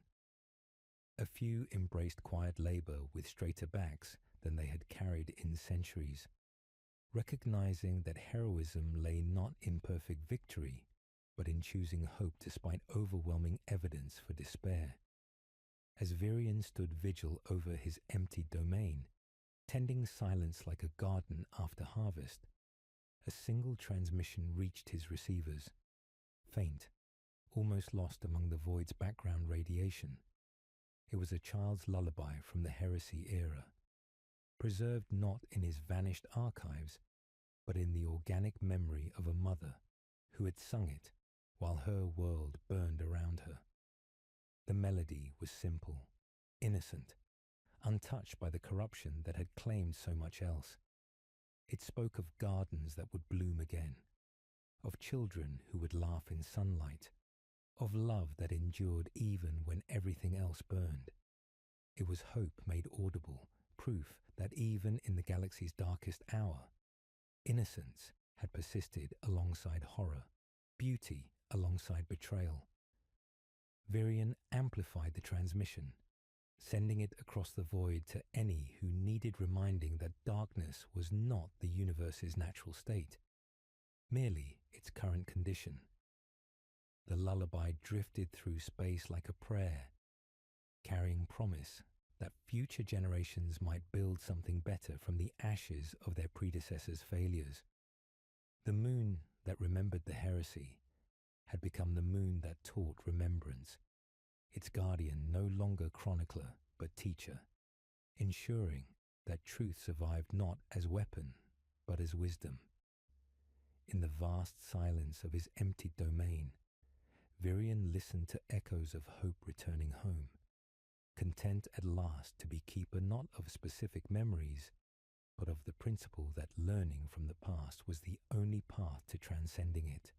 A few embraced quiet labor with straighter backs than they had carried in centuries, recognizing that heroism lay not in perfect victory, but in choosing hope despite overwhelming evidence for despair. As Virion stood vigil over his empty domain, tending silence like a garden after harvest, a single transmission reached his receivers, faint, almost lost among the void's background radiation. It was a child's lullaby from the Heresy era, preserved not in his vanished archives, but in the organic memory of a mother who had sung it while her world burned around her. The melody was simple, innocent, untouched by the corruption that had claimed so much else. It spoke of gardens that would bloom again, of children who would laugh in sunlight, of love that endured even when everything else burned. It was hope made audible, proof that even in the galaxy's darkest hour, innocence had persisted alongside horror, beauty alongside betrayal. Virion amplified the transmission, sending it across the void to any who needed reminding that darkness was not the universe's natural state, merely its current condition. The lullaby drifted through space like a prayer, carrying promise that future generations might build something better from the ashes of their predecessors' failures. The moon that remembered the heresy had become the moon that taught remembrance, its guardian no longer chronicler but teacher, ensuring that truth survived not as weapon but as wisdom. In the vast silence of his emptied domain, Virion listened to echoes of hope returning home, content at last to be keeper not of specific memories, but of the principle that learning from the past was the only path to transcending it.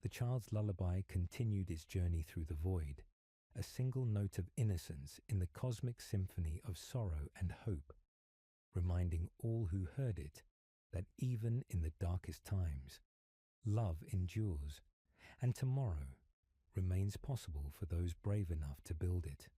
The child's lullaby continued its journey through the void, a single note of innocence in the cosmic symphony of sorrow and hope, reminding all who heard it that even in the darkest times, love endures, and tomorrow remains possible for those brave enough to build it.